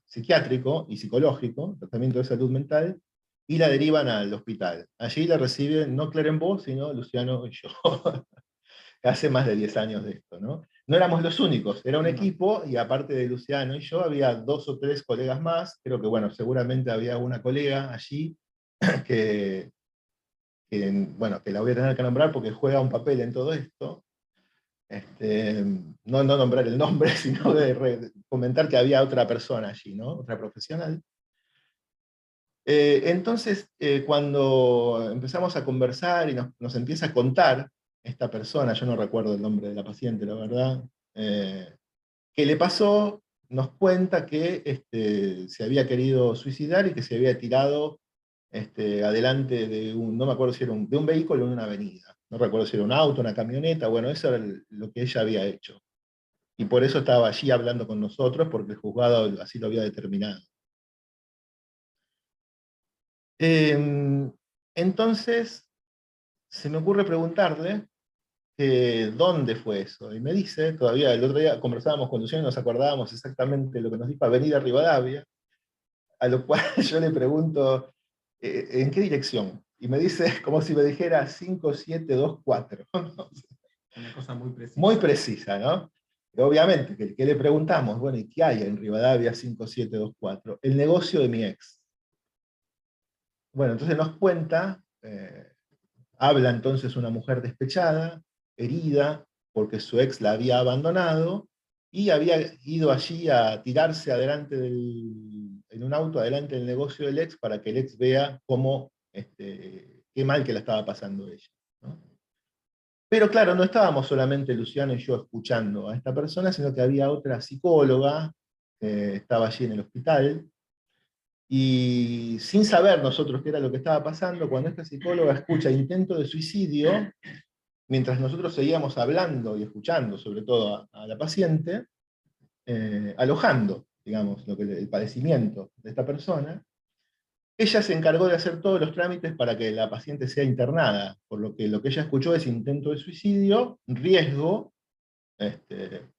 psiquiátrico y psicológico, tratamiento de salud mental, y la derivan al hospital. Allí la reciben no Clerenbaugh, sino Luciano y yo. Hace más de 10 años de esto, ¿no? No éramos los únicos, era un equipo, y aparte de Luciano y yo, había 2 o 3 colegas más. Creo que, bueno, seguramente había una colega allí bueno, que la voy a tener que nombrar porque juega un papel en todo esto. No nombrar el nombre, sino de comentar que había otra persona allí, ¿no? Otra profesional. Entonces, cuando empezamos a conversar y nos empieza a contar esta persona, yo no recuerdo el nombre de la paciente, la verdad, qué le pasó, nos cuenta que se había querido suicidar y que se había tirado adelante de no me acuerdo si era de un vehículo en una avenida. No recuerdo si era un auto, una camioneta, bueno, eso era lo que ella había hecho. Y por eso estaba allí hablando con nosotros, porque el juzgado así lo había determinado. Entonces, se me ocurre preguntarle dónde fue eso. Y me dice, todavía el otro día conversábamos con Luciano y nos acordábamos exactamente lo que nos dijo Avenida Rivadavia, a lo cual yo le pregunto, ¿en qué dirección? Y me dice, como si me dijera 5724. Una cosa muy precisa. Muy precisa, ¿no? Y obviamente, que le preguntamos, bueno, ¿y qué hay en Rivadavia 5724? El negocio de mi ex. Bueno, entonces nos cuenta, habla entonces una mujer despechada, herida, porque su ex la había abandonado, y había ido allí a tirarse en un auto adelante del negocio del ex, para que el ex vea cómo, qué mal que la estaba pasando ella, ¿no? Pero claro, no estábamos solamente Luciano y yo escuchando a esta persona, sino que había otra psicóloga que estaba allí en el hospital, y sin saber nosotros qué era lo que estaba pasando, cuando esta psicóloga escucha intento de suicidio, mientras nosotros seguíamos hablando y escuchando, sobre todo a la paciente, alojando, digamos, el padecimiento de esta persona, ella se encargó de hacer todos los trámites para que la paciente sea internada, por lo que ella escuchó es intento de suicidio, riesgo,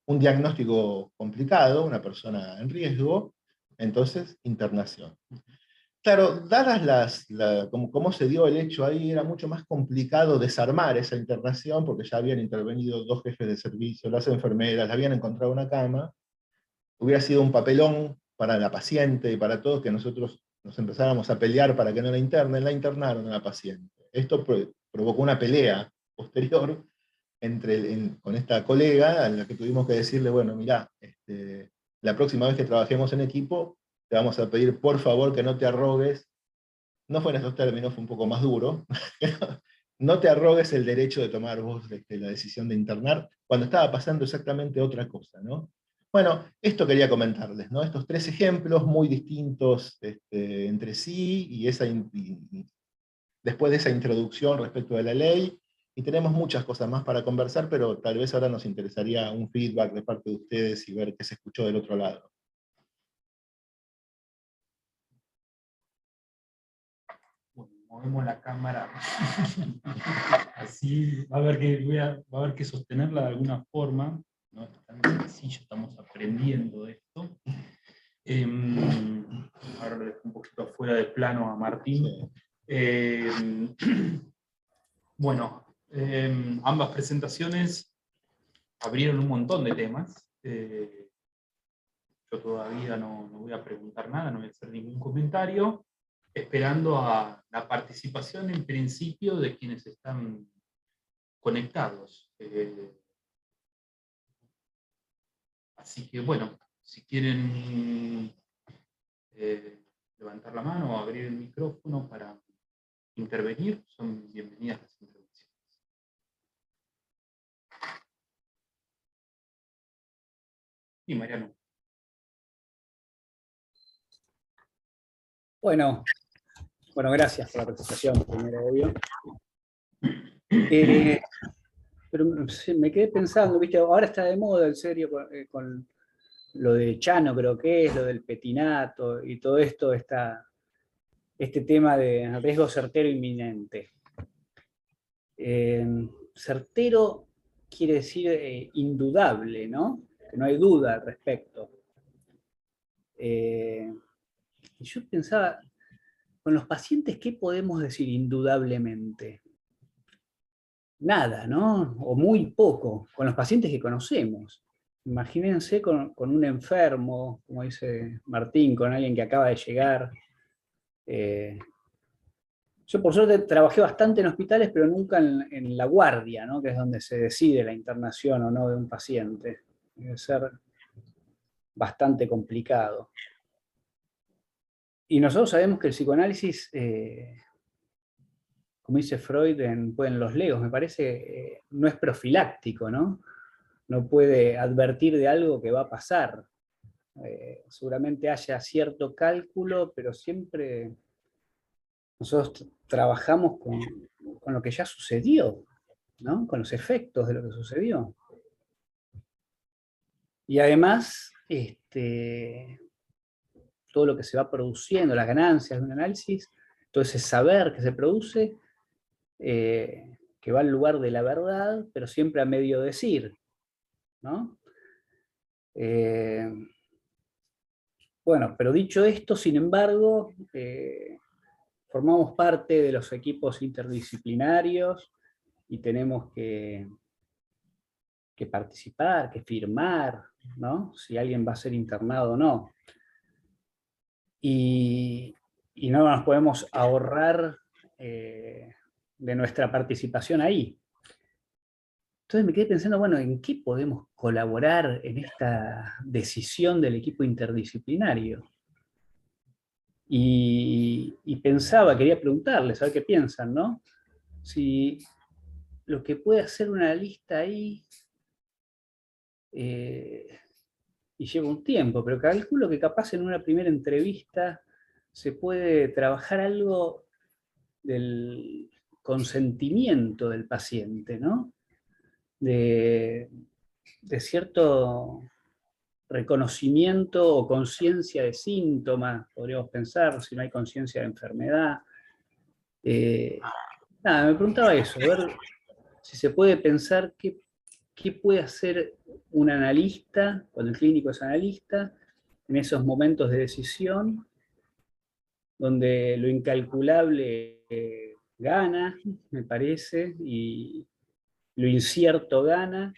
un diagnóstico complicado, una persona en riesgo, entonces internación. Claro, dadas cómo se dio el hecho ahí, era mucho más complicado desarmar esa internación, porque ya habían intervenido 2 jefes de servicio, las enfermeras, le habían encontrado una cama. Hubiera sido un papelón para la paciente y para todos que nosotros nos empezáramos a pelear para que no la internen. La internaron a la paciente. Esto provocó una pelea posterior con esta colega, a la que tuvimos que decirle, bueno, mirá, la próxima vez que trabajemos en equipo, te vamos a pedir por favor que no te arrogues, no fue en esos términos, fue un poco más duro, no te arrogues el derecho de tomar vos la decisión de internar, cuando estaba pasando exactamente otra cosa, ¿no? Bueno, esto quería comentarles, ¿no? Estos 3 ejemplos muy distintos entre sí, y después de esa introducción respecto de la ley, Y tenemos muchas cosas más para conversar, pero tal vez ahora nos interesaría un feedback de parte de ustedes y ver qué se escuchó del otro lado. Bueno, movemos la cámara. Así va a haber que sostenerla de alguna forma. No es tan sencillo, estamos aprendiendo esto. Ahora lo dejo un poquito afuera de plano a Martín. Bueno, ambas presentaciones abrieron un montón de temas. Yo todavía no voy a preguntar nada, no voy a hacer ningún comentario, esperando a la participación en principio de quienes están conectados. Así que bueno, si quieren levantar la mano o abrir el micrófono para intervenir, son bienvenidas las intervenciones. Y Mariano. Bueno, gracias por la presentación, primero, obvio. Pero sí, me quedé pensando, ¿viste? Ahora está de moda el serio con lo de Chano, creo que es, lo del petinato y todo esto, este tema de riesgo certero inminente. Certero quiere decir indudable, ¿no? Que no hay duda al respecto. Y yo pensaba, con los pacientes, ¿qué podemos decir indudablemente? Nada, ¿no? O muy poco, con los pacientes que conocemos. Imagínense con un enfermo, como dice Martín, con alguien que acaba de llegar. Yo por suerte trabajé bastante en hospitales, pero nunca en la guardia, ¿no? Que es donde se decide la internación o no de un paciente. Debe ser bastante complicado. Y nosotros sabemos que el psicoanálisis, como dice Freud en Los Legos, me parece, no es profiláctico, ¿no? No puede advertir de algo que va a pasar. Seguramente haya cierto cálculo, pero siempre nosotros trabajamos con lo que ya sucedió, ¿no? Con los efectos de lo que sucedió. Y además, todo lo que se va produciendo, las ganancias de un análisis, todo ese saber que se produce, que va al lugar de la verdad, pero siempre a medio decir, ¿no? Bueno, pero dicho esto, sin embargo, formamos parte de los equipos interdisciplinarios y tenemos que participar, que firmar, ¿no? Si alguien va a ser internado o no. Y no nos podemos ahorrar de nuestra participación ahí. Entonces me quedé pensando, bueno, ¿en qué podemos colaborar en esta decisión del equipo interdisciplinario? Y pensaba, quería preguntarles, a ver qué piensan, ¿no? Si lo que puede hacer un analista ahí, y lleva un tiempo, pero calculo que capaz en una primera entrevista se puede trabajar algo del consentimiento del paciente, ¿no? De cierto reconocimiento o conciencia de síntomas, podríamos pensar, si no hay conciencia de enfermedad. Nada, me preguntaba eso, a ver si se puede pensar qué puede hacer un analista, cuando el clínico es analista, en esos momentos de decisión, donde lo incalculable gana, me parece, y lo incierto gana.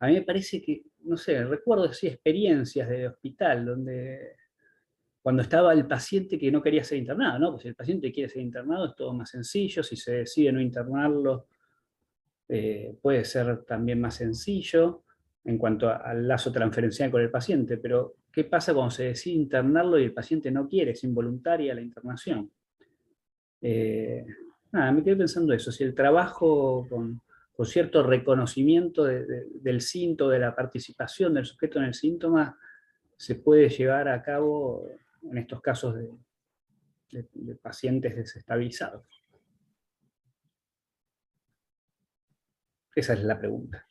A mí me parece que, no sé, recuerdo así experiencias de hospital, donde cuando estaba el paciente que no quería ser internado, ¿no? Pues si el paciente quiere ser internado es todo más sencillo, si se decide no internarlo, puede ser también más sencillo en cuanto al lazo transferencial con el paciente, pero ¿qué pasa cuando se decide internarlo y el paciente no quiere, es involuntaria la internación? Nada, me quedé pensando eso, si el trabajo con cierto reconocimiento del síntoma, de la participación del sujeto en el síntoma, se puede llevar a cabo en estos casos de pacientes desestabilizados. Esa es la pregunta.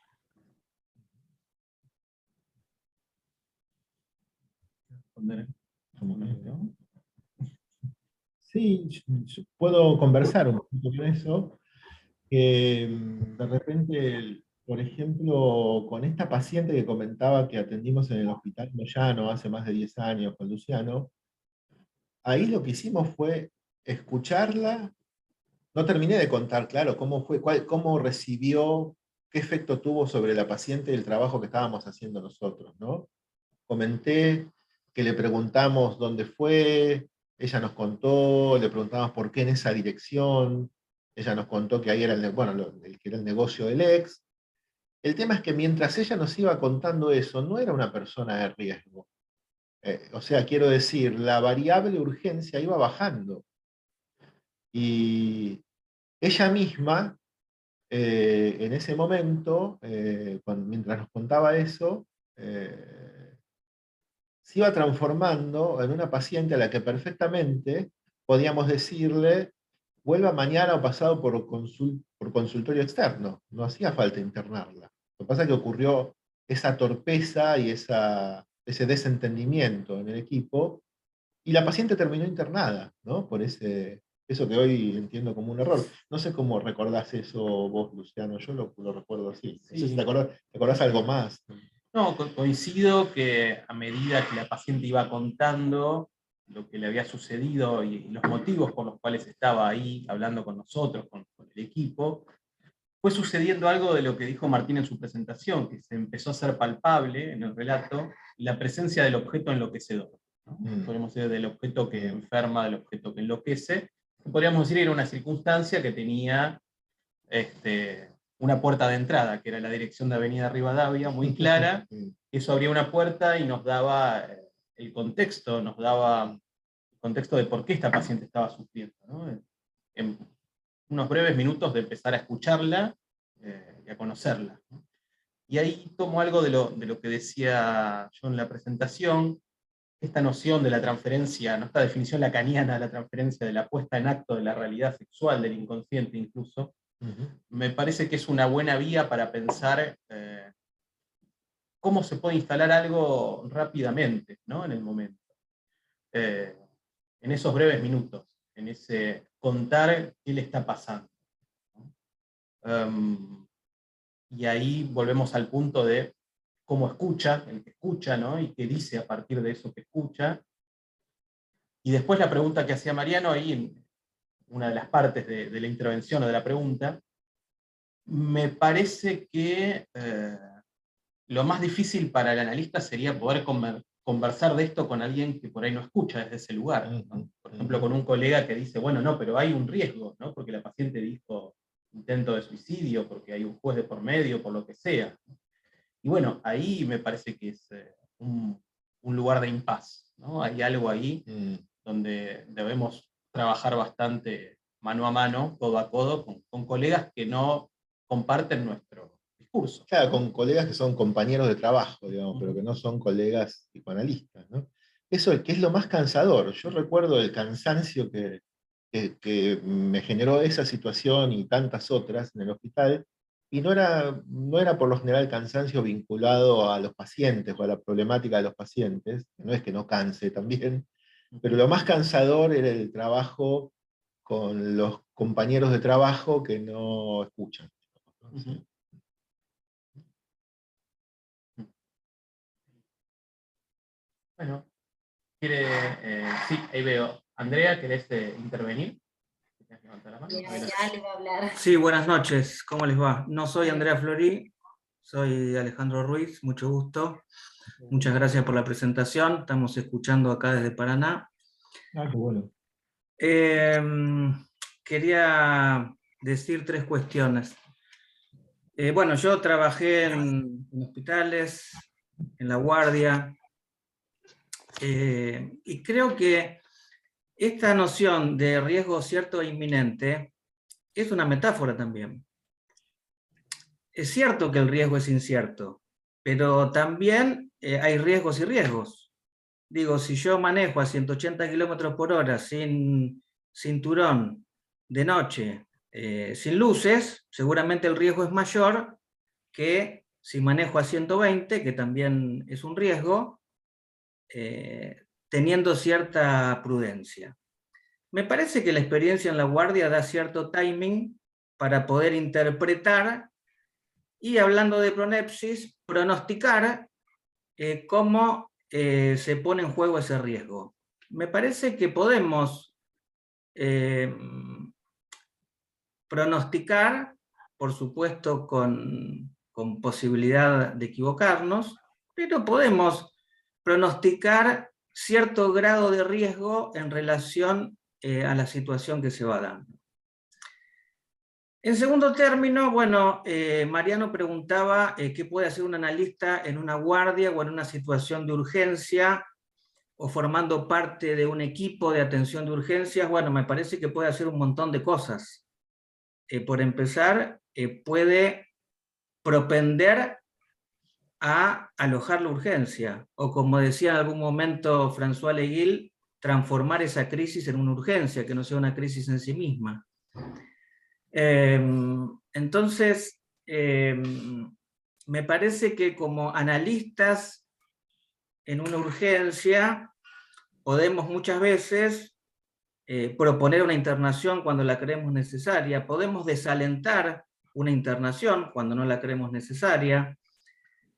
Sí, yo puedo conversar un poquito con eso. De repente, por ejemplo, con esta paciente que comentaba que atendimos en el Hospital Moyano hace más de 10 años con Luciano, ahí lo que hicimos fue escucharla. No terminé de contar, claro, cómo fue, cómo recibió, qué efecto tuvo sobre la paciente el trabajo que estábamos haciendo nosotros, ¿no? Comenté que le preguntamos dónde fue, ella nos contó, le preguntamos por qué en esa dirección, ella nos contó que ahí era que era el negocio del ex. El tema es que mientras ella nos iba contando eso, no era una persona de riesgo. O sea, quiero decir, la variable urgencia iba bajando. Y ella misma, en ese momento, mientras nos contaba eso, se iba transformando en una paciente a la que perfectamente podíamos decirle, vuelva mañana o pasado por consultorio externo. No hacía falta internarla. Lo que pasa es que ocurrió esa torpeza y ese desentendimiento en el equipo, y la paciente terminó internada, ¿no? Por eso que hoy entiendo como un error. No sé cómo recordás eso vos, Luciano, yo lo recuerdo así. No sé si Sí. te acordás algo más. No, coincido que a medida que la paciente iba contando lo que le había sucedido y los motivos por los cuales estaba ahí hablando con nosotros, con el equipo, fue sucediendo algo de lo que dijo Martín en su presentación, que se empezó a hacer palpable en el relato la presencia del objeto enloquecedor, ¿no? Podríamos decir del objeto que enferma, del objeto que enloquece. Podríamos decir que era una circunstancia que tenía una puerta de entrada, que era la dirección de Avenida Rivadavia, muy clara. Eso abría una puerta y nos daba el contexto, nos daba el contexto de por qué esta paciente estaba sufriendo, ¿no? En unos breves minutos de empezar a escucharla y a conocerla, ¿no? Y ahí tomo algo de lo que decía yo en la presentación, esta noción de la transferencia, ¿no? Esta definición lacaniana de la transferencia de la puesta en acto de la realidad sexual, del inconsciente incluso, me parece que es una buena vía para pensar cómo se puede instalar algo rápidamente, ¿no? En el momento. En esos breves minutos, en ese contar qué le está pasando, ¿no? Y ahí volvemos al punto de cómo escucha, el que escucha, ¿no? Y qué dice a partir de eso que escucha. Y después la pregunta que hacía Mariano, ahí en una de las partes de la intervención o de la pregunta, me parece que lo más difícil para el analista sería poder conversar de esto con alguien que por ahí no escucha desde ese lugar, ¿no? Por ejemplo, con un colega que dice, bueno, no, pero hay un riesgo, ¿no? Porque la paciente dijo intento de suicidio, porque hay un juez de por medio, por lo que sea. Y bueno, ahí me parece que es un lugar de impas, ¿no? Hay algo ahí donde debemos trabajar bastante mano a mano, codo a codo, con colegas que no comparten nuestro discurso. Claro, con colegas que son compañeros de trabajo, digamos, pero que no son colegas psicoanalistas, ¿no? Eso que es lo más cansador. Yo recuerdo el cansancio que me generó esa situación y tantas otras en el hospital, y no era por lo general cansancio vinculado a los pacientes o a la problemática de los pacientes, no es que no canse también, pero lo más cansador era el trabajo con los compañeros de trabajo que no escuchan. ¿Sí? Bueno, sí, ahí veo. Andrea, ¿querés intervenir? Ya le va a hablar. Sí, buenas noches, ¿cómo les va? No soy Andrea Florí, soy Alejandro Ruiz, mucho gusto. Muchas gracias por la presentación, estamos escuchando acá desde Paraná. Ah, qué bueno. Quería decir 3 cuestiones. Bueno, yo trabajé en hospitales, en la guardia, y creo que esta noción de riesgo cierto e inminente es una metáfora también. Es cierto que el riesgo es incierto, pero también hay riesgos y riesgos. Digo, si yo manejo a 180 km/h sin cinturón de noche sin luces, seguramente el riesgo es mayor que si manejo a 120, que también es un riesgo, teniendo cierta prudencia. Me parece que la experiencia en la guardia da cierto timing para poder interpretar y, hablando de pronepsis, pronosticar cómo se pone en juego ese riesgo. Me parece que podemos pronosticar, por supuesto con posibilidad de equivocarnos, pero podemos pronosticar cierto grado de riesgo en relación a la situación que se va dando. En segundo término, bueno, Mariano preguntaba qué puede hacer un analista en una guardia o en una situación de urgencia o formando parte de un equipo de atención de urgencias. Bueno, me parece que puede hacer un montón de cosas. Por empezar, puede propender a alojar la urgencia, o como decía en algún momento François Leguil, transformar esa crisis en una urgencia, que no sea una crisis en sí misma. Entonces, me parece que como analistas en una urgencia, podemos muchas veces proponer una internación cuando la creemos necesaria, podemos desalentar una internación cuando no la creemos necesaria.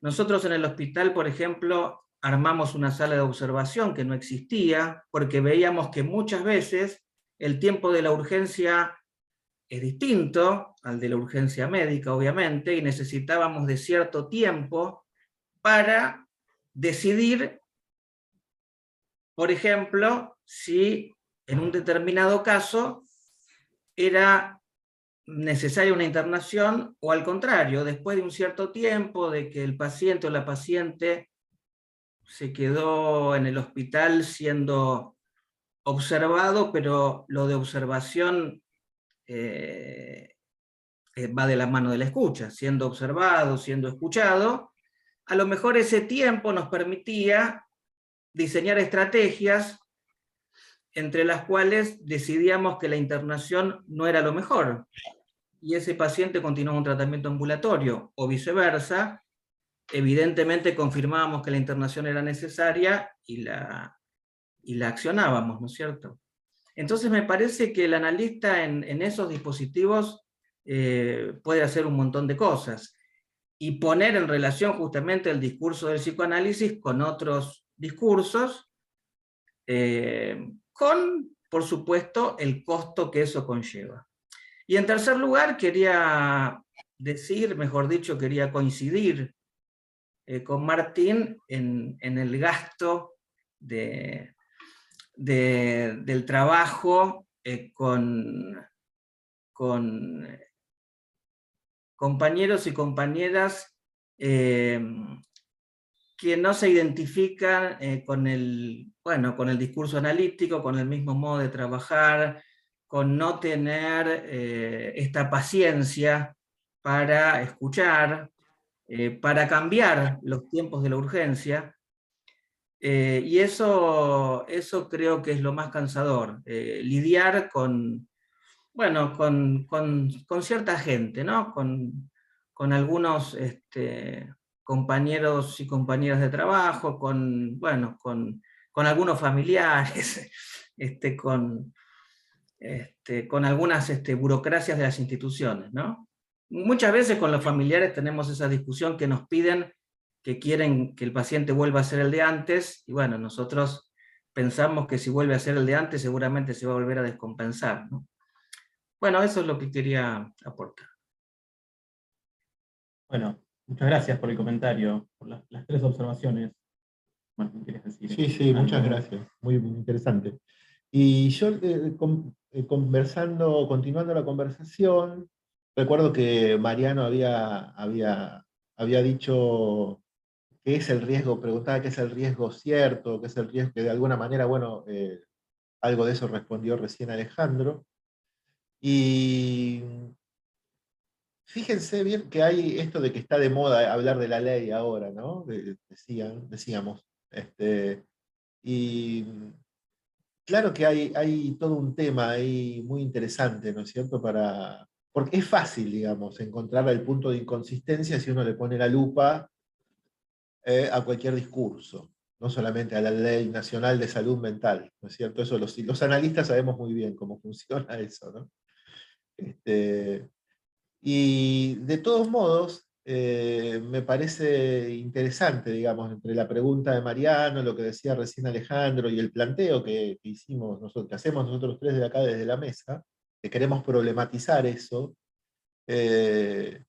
Nosotros en el hospital, por ejemplo, armamos una sala de observación que no existía, porque veíamos que muchas veces el tiempo de la urgencia es distinto al de la urgencia médica, obviamente, y necesitábamos de cierto tiempo para decidir, por ejemplo, si en un determinado caso era necesaria una internación, o al contrario, después de un cierto tiempo de que el paciente o la paciente se quedó en el hospital siendo observado, pero lo de observación va de la mano de la escucha, siendo observado, siendo escuchado, a lo mejor ese tiempo nos permitía diseñar estrategias entre las cuales decidíamos que la internación no era lo mejor, y ese paciente continuaba un tratamiento ambulatorio, o viceversa. Evidentemente confirmábamos que la internación era necesaria y la accionábamos, ¿no es cierto? Entonces me parece que el analista en esos dispositivos puede hacer un montón de cosas, y poner en relación justamente el discurso del psicoanálisis con otros discursos, con, por supuesto, el costo que eso conlleva. Y en tercer lugar, quería decir, mejor dicho, quería coincidir con Martín en el gasto del trabajo con compañeros y compañeras que no se identifican con el discurso analítico, con el mismo modo de trabajar, con no tener esta paciencia para escuchar, para cambiar los tiempos de la urgencia, y eso creo que es lo más cansador, lidiar con cierta gente, ¿no? Con algunos compañeros y compañeras de trabajo, con algunos familiares, con algunas burocracias de las instituciones, ¿no? Muchas veces con los familiares tenemos esa discusión que nos piden, que quieren que el paciente vuelva a ser el de antes, y bueno, nosotros pensamos que si vuelve a ser el de antes seguramente se va a volver a descompensar, ¿no? Bueno, eso es lo que quería aportar. Bueno, muchas gracias por el comentario, por las tres observaciones. Bueno, ¿qué quieres decir? Sí, muchas gracias. Muy interesante. Y yo, continuando la conversación, recuerdo que Mariano había dicho qué es el riesgo, preguntaba qué es el riesgo cierto, qué es el riesgo que de alguna manera, bueno, algo de eso respondió recién Alejandro. Y fíjense bien que hay esto de que está de moda hablar de la ley ahora, ¿no? Decíamos. Y claro que hay todo un tema ahí muy interesante, ¿no es cierto? Porque es fácil, digamos, encontrar el punto de inconsistencia si uno le pone la lupa a cualquier discurso, no solamente a la Ley Nacional de Salud Mental, ¿no es cierto? Eso los analistas sabemos muy bien cómo funciona eso, ¿no? Y de todos modos, me parece interesante, digamos, entre la pregunta de Mariano, lo que decía recién Alejandro, y el planteo que hicimos nosotros, que hacemos nosotros tres de acá desde la mesa, que queremos problematizar eso, que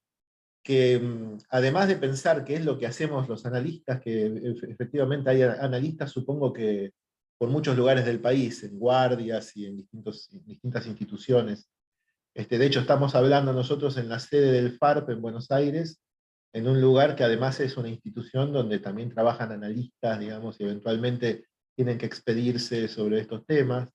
además de pensar qué es lo que hacemos los analistas, que efectivamente hay analistas, supongo que por muchos lugares del país, en guardias y en distintas instituciones. De hecho, estamos hablando nosotros en la sede del FARP en Buenos Aires, en un lugar que además es una institución donde también trabajan analistas, digamos, y eventualmente tienen que expedirse sobre estos temas.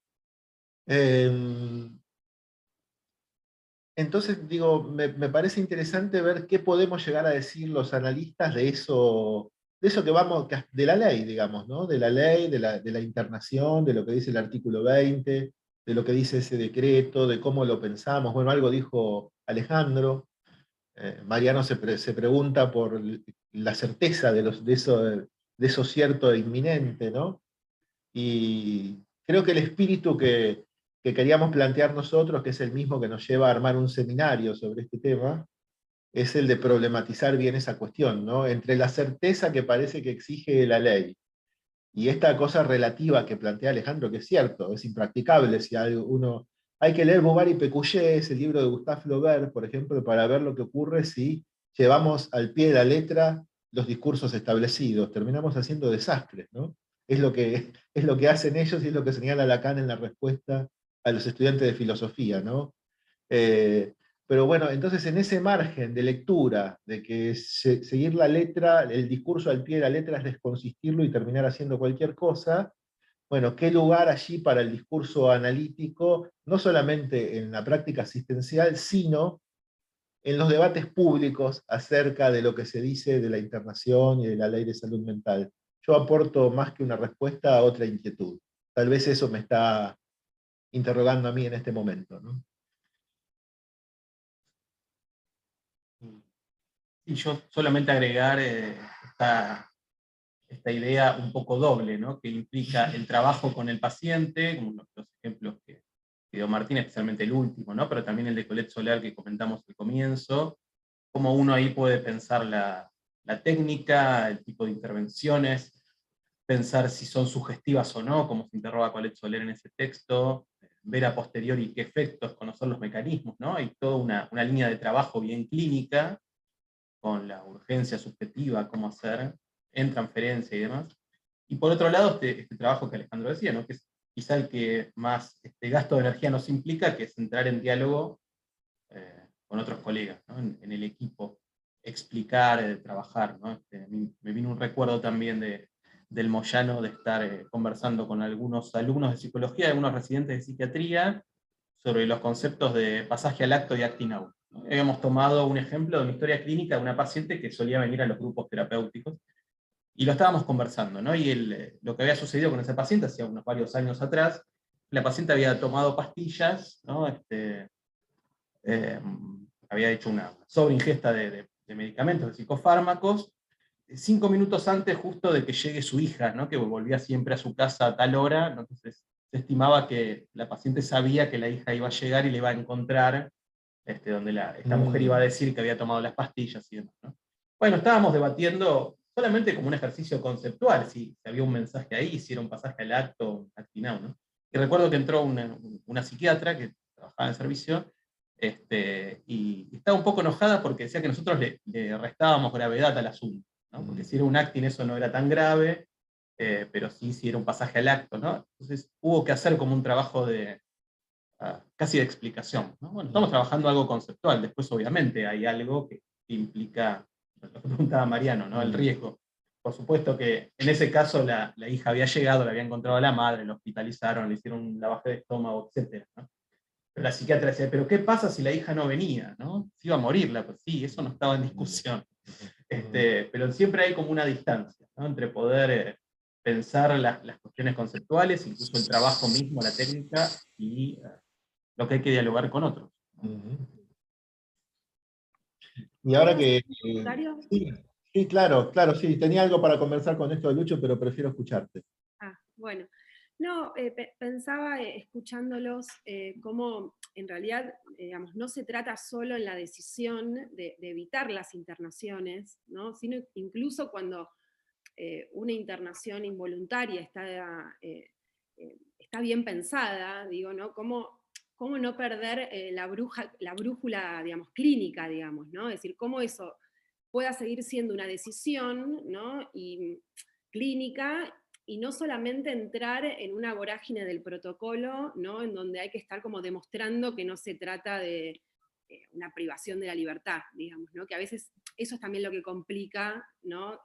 Entonces, digo, me parece interesante ver qué podemos llegar a decir los analistas de eso que vamos, de la ley, digamos, ¿no? De la ley, de la internación, de lo que dice el artículo 20, de lo que dice ese decreto, de cómo lo pensamos. Bueno, algo dijo Alejandro. Mariano se pregunta por la certeza de eso cierto e inminente, ¿no? Y creo que el espíritu que queríamos plantear nosotros, que es el mismo que nos lleva a armar un seminario sobre este tema, es el de problematizar bien esa cuestión, ¿no? Entre la certeza que parece que exige la ley y esta cosa relativa que plantea Alejandro, que es cierto, es impracticable si hay que leer Bouvard y Pécuchet, el libro de Gustave Flaubert, por ejemplo, para ver lo que ocurre si llevamos al pie de la letra los discursos establecidos. Terminamos haciendo desastres, ¿no? Es lo que hacen ellos y es lo que señala Lacan en la respuesta a los estudiantes de filosofía, ¿no? Eh, pero bueno, entonces en ese margen de lectura, de que seguir la letra, el discurso al pie de la letra es desconsistirlo y terminar haciendo cualquier cosa, bueno, ¿qué lugar allí para el discurso analítico, no solamente en la práctica asistencial, sino en los debates públicos acerca de lo que se dice de la internación y de la ley de salud mental? Yo aporto más que una respuesta a otra inquietud. Tal vez eso me está interrogando a mí en este momento, ¿no? Y yo solamente agregar esta idea un poco doble, ¿no? Que implica el trabajo con el paciente, como los ejemplos que dio Martín, especialmente el último, ¿no? Pero también el de Colette Soler que comentamos al comienzo, cómo uno ahí puede pensar la técnica, el tipo de intervenciones, pensar si son sugestivas o no, como se interroga Colette Soler en ese texto, ver a posteriori qué efectos, conocer los mecanismos, ¿no? Hay toda una línea de trabajo bien clínica, con la urgencia subjetiva, cómo hacer, en transferencia y demás. Y por otro lado, este trabajo que Alejandro decía, ¿no? Que es quizá el que más gasto de energía nos implica, que es entrar en diálogo con otros colegas, ¿no? En el equipo, explicar, trabajar, ¿no? Me vino un recuerdo también del Moyano de estar conversando con algunos alumnos de psicología, algunos residentes de psiquiatría, sobre los conceptos de pasaje al acto y acting out. Habíamos tomado un ejemplo de una historia clínica de una paciente que solía venir a los grupos terapéuticos, y lo estábamos conversando, ¿no? Y lo que había sucedido con esa paciente, hacía unos varios años atrás, la paciente había tomado pastillas, ¿no? Había hecho una sobreingesta de medicamentos, de psicofármacos, 5 minutos antes justo de que llegue su hija, ¿no? Que volvía siempre a su casa a tal hora, ¿no? Entonces se estimaba que la paciente sabía que la hija iba a llegar y le iba a encontrar donde esta mujer iba a decir que había tomado las pastillas y demás, ¿no? Bueno, estábamos debatiendo solamente como un ejercicio conceptual, si había un mensaje ahí, si era un pasaje al acto, actinado, ¿no? Y recuerdo que entró una psiquiatra que trabajaba en servicio, y estaba un poco enojada porque decía que nosotros le restábamos gravedad al asunto, ¿no? Porque si era un acting eso no era tan grave, pero sí era un pasaje al acto, ¿no? Entonces hubo que hacer como un trabajo casi de explicación, ¿no? Bueno, estamos trabajando algo conceptual, después obviamente hay algo que implica, lo que preguntaba Mariano, ¿no? El riesgo. Por supuesto que en ese caso la hija había llegado, la había encontrado a la madre, la hospitalizaron, le hicieron un lavaje de estómago, etc., ¿no? Pero la psiquiatra decía, ¿pero qué pasa si la hija no venía? ¿No? Si iba a morirla, pues sí, eso no estaba en discusión. Pero siempre hay como una distancia, ¿no? Entre poder pensar las cuestiones conceptuales, incluso el trabajo mismo, la técnica, y lo que hay que dialogar con otros. Y ahora que... ¿Comentario? sí, claro, sí. Tenía algo para conversar con esto de Lucho, pero prefiero escucharte. Bueno. No, pensaba escuchándolos cómo en realidad, digamos, no se trata solo en la decisión de evitar las internaciones, ¿no? Sino incluso cuando una internación involuntaria está bien pensada, digo, ¿no? ¿Cómo no perder la brújula, digamos, clínica, digamos, ¿no? Es decir, cómo eso pueda seguir siendo una decisión, ¿no? Y clínica, y no solamente entrar en una vorágine del protocolo, ¿no? En donde hay que estar como demostrando que no se trata de una privación de la libertad, digamos, ¿no? Que a veces eso es también lo que complica, ¿no?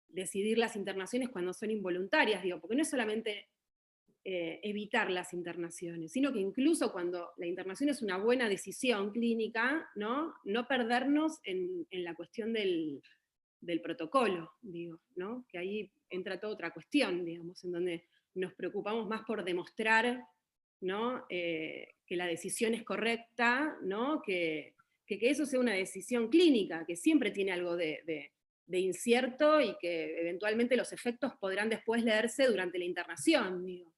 Decidir las internaciones cuando son involuntarias, digo, porque no es solamente evitar las internaciones, sino que incluso cuando la internación es una buena decisión clínica, no perdernos en la cuestión del protocolo, digo, ¿no? Que ahí entra toda otra cuestión, digamos, en donde nos preocupamos más por demostrar, ¿no? Que la decisión es correcta, ¿no? Que eso sea una decisión clínica, que siempre tiene algo de incierto y que eventualmente los efectos podrán después leerse durante la internación, digo,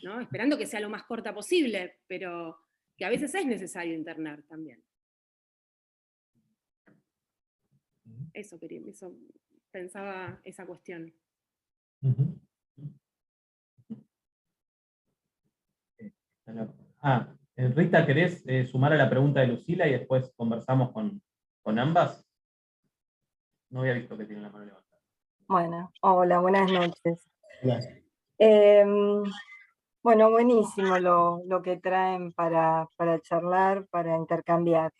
¿no? Esperando que sea lo más corta posible, pero que a veces es necesario internar también. Eso pensaba esa cuestión. Rita, ¿querés sumar a la pregunta de Lucila y después conversamos con ambas? No había visto que tienen la mano levantada. Bueno, hola, buenas noches. Hola. Bueno, buenísimo lo que traen para charlar, para intercambiar.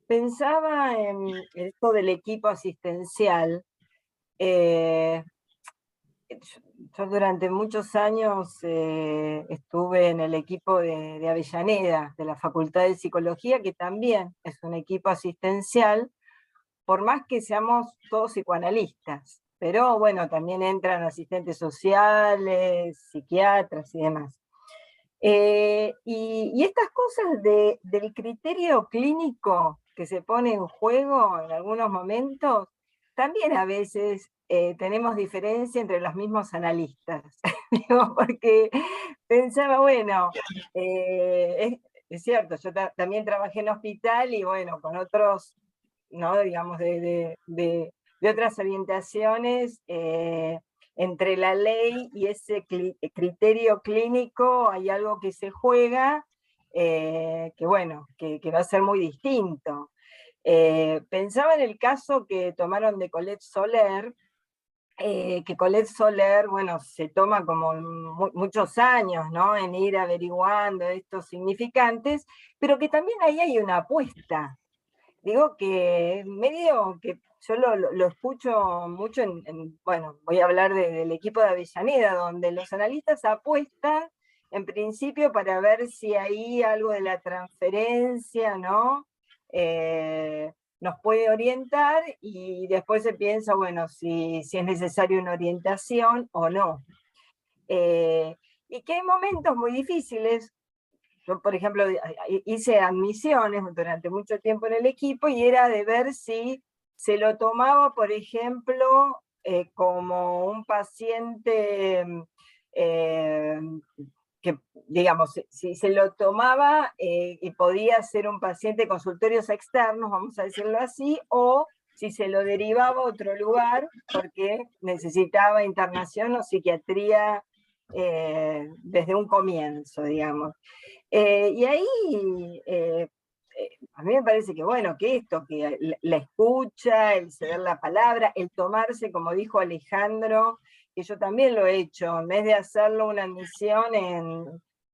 Pensaba en esto del equipo asistencial. Yo durante muchos años estuve en el equipo de Avellaneda, de la Facultad de Psicología, que también es un equipo asistencial, por más que seamos todos psicoanalistas. Pero bueno, también entran asistentes sociales, psiquiatras y demás. Y estas cosas del criterio clínico que se pone en juego en algunos momentos, también a veces tenemos diferencia entre los mismos analistas. Digo, porque pensaba, bueno, es cierto, yo también trabajé en hospital y bueno, con otros, ¿no? Digamos, de otras orientaciones, entre la ley y ese criterio clínico hay algo que se juega, que bueno, que va a ser muy distinto. Pensaba en el caso que tomaron de Colette Soler, que Colette Soler, bueno, se toma como muchos años, ¿no? En ir averiguando estos significantes, pero que también ahí hay una apuesta. Digo que medio que yo lo escucho mucho bueno, voy a hablar del equipo de Avellaneda, donde los analistas apuestan en principio para ver si hay algo de la transferencia, ¿no? Nos puede orientar y después se piensa, bueno, si es necesaria una orientación o no. Y que hay momentos muy difíciles. Yo, por ejemplo, hice admisiones durante mucho tiempo en el equipo y era de ver si se lo tomaba, por ejemplo, como un paciente que, digamos, si se lo tomaba y podía ser un paciente de consultorios externos, vamos a decirlo así, o si se lo derivaba a otro lugar porque necesitaba internación o psiquiatría desde un comienzo, digamos. Y ahí a mí me parece que, bueno, que esto, que la escucha, el ceder la palabra, el tomarse, como dijo Alejandro, que yo también lo he hecho, en vez de hacerlo una admisión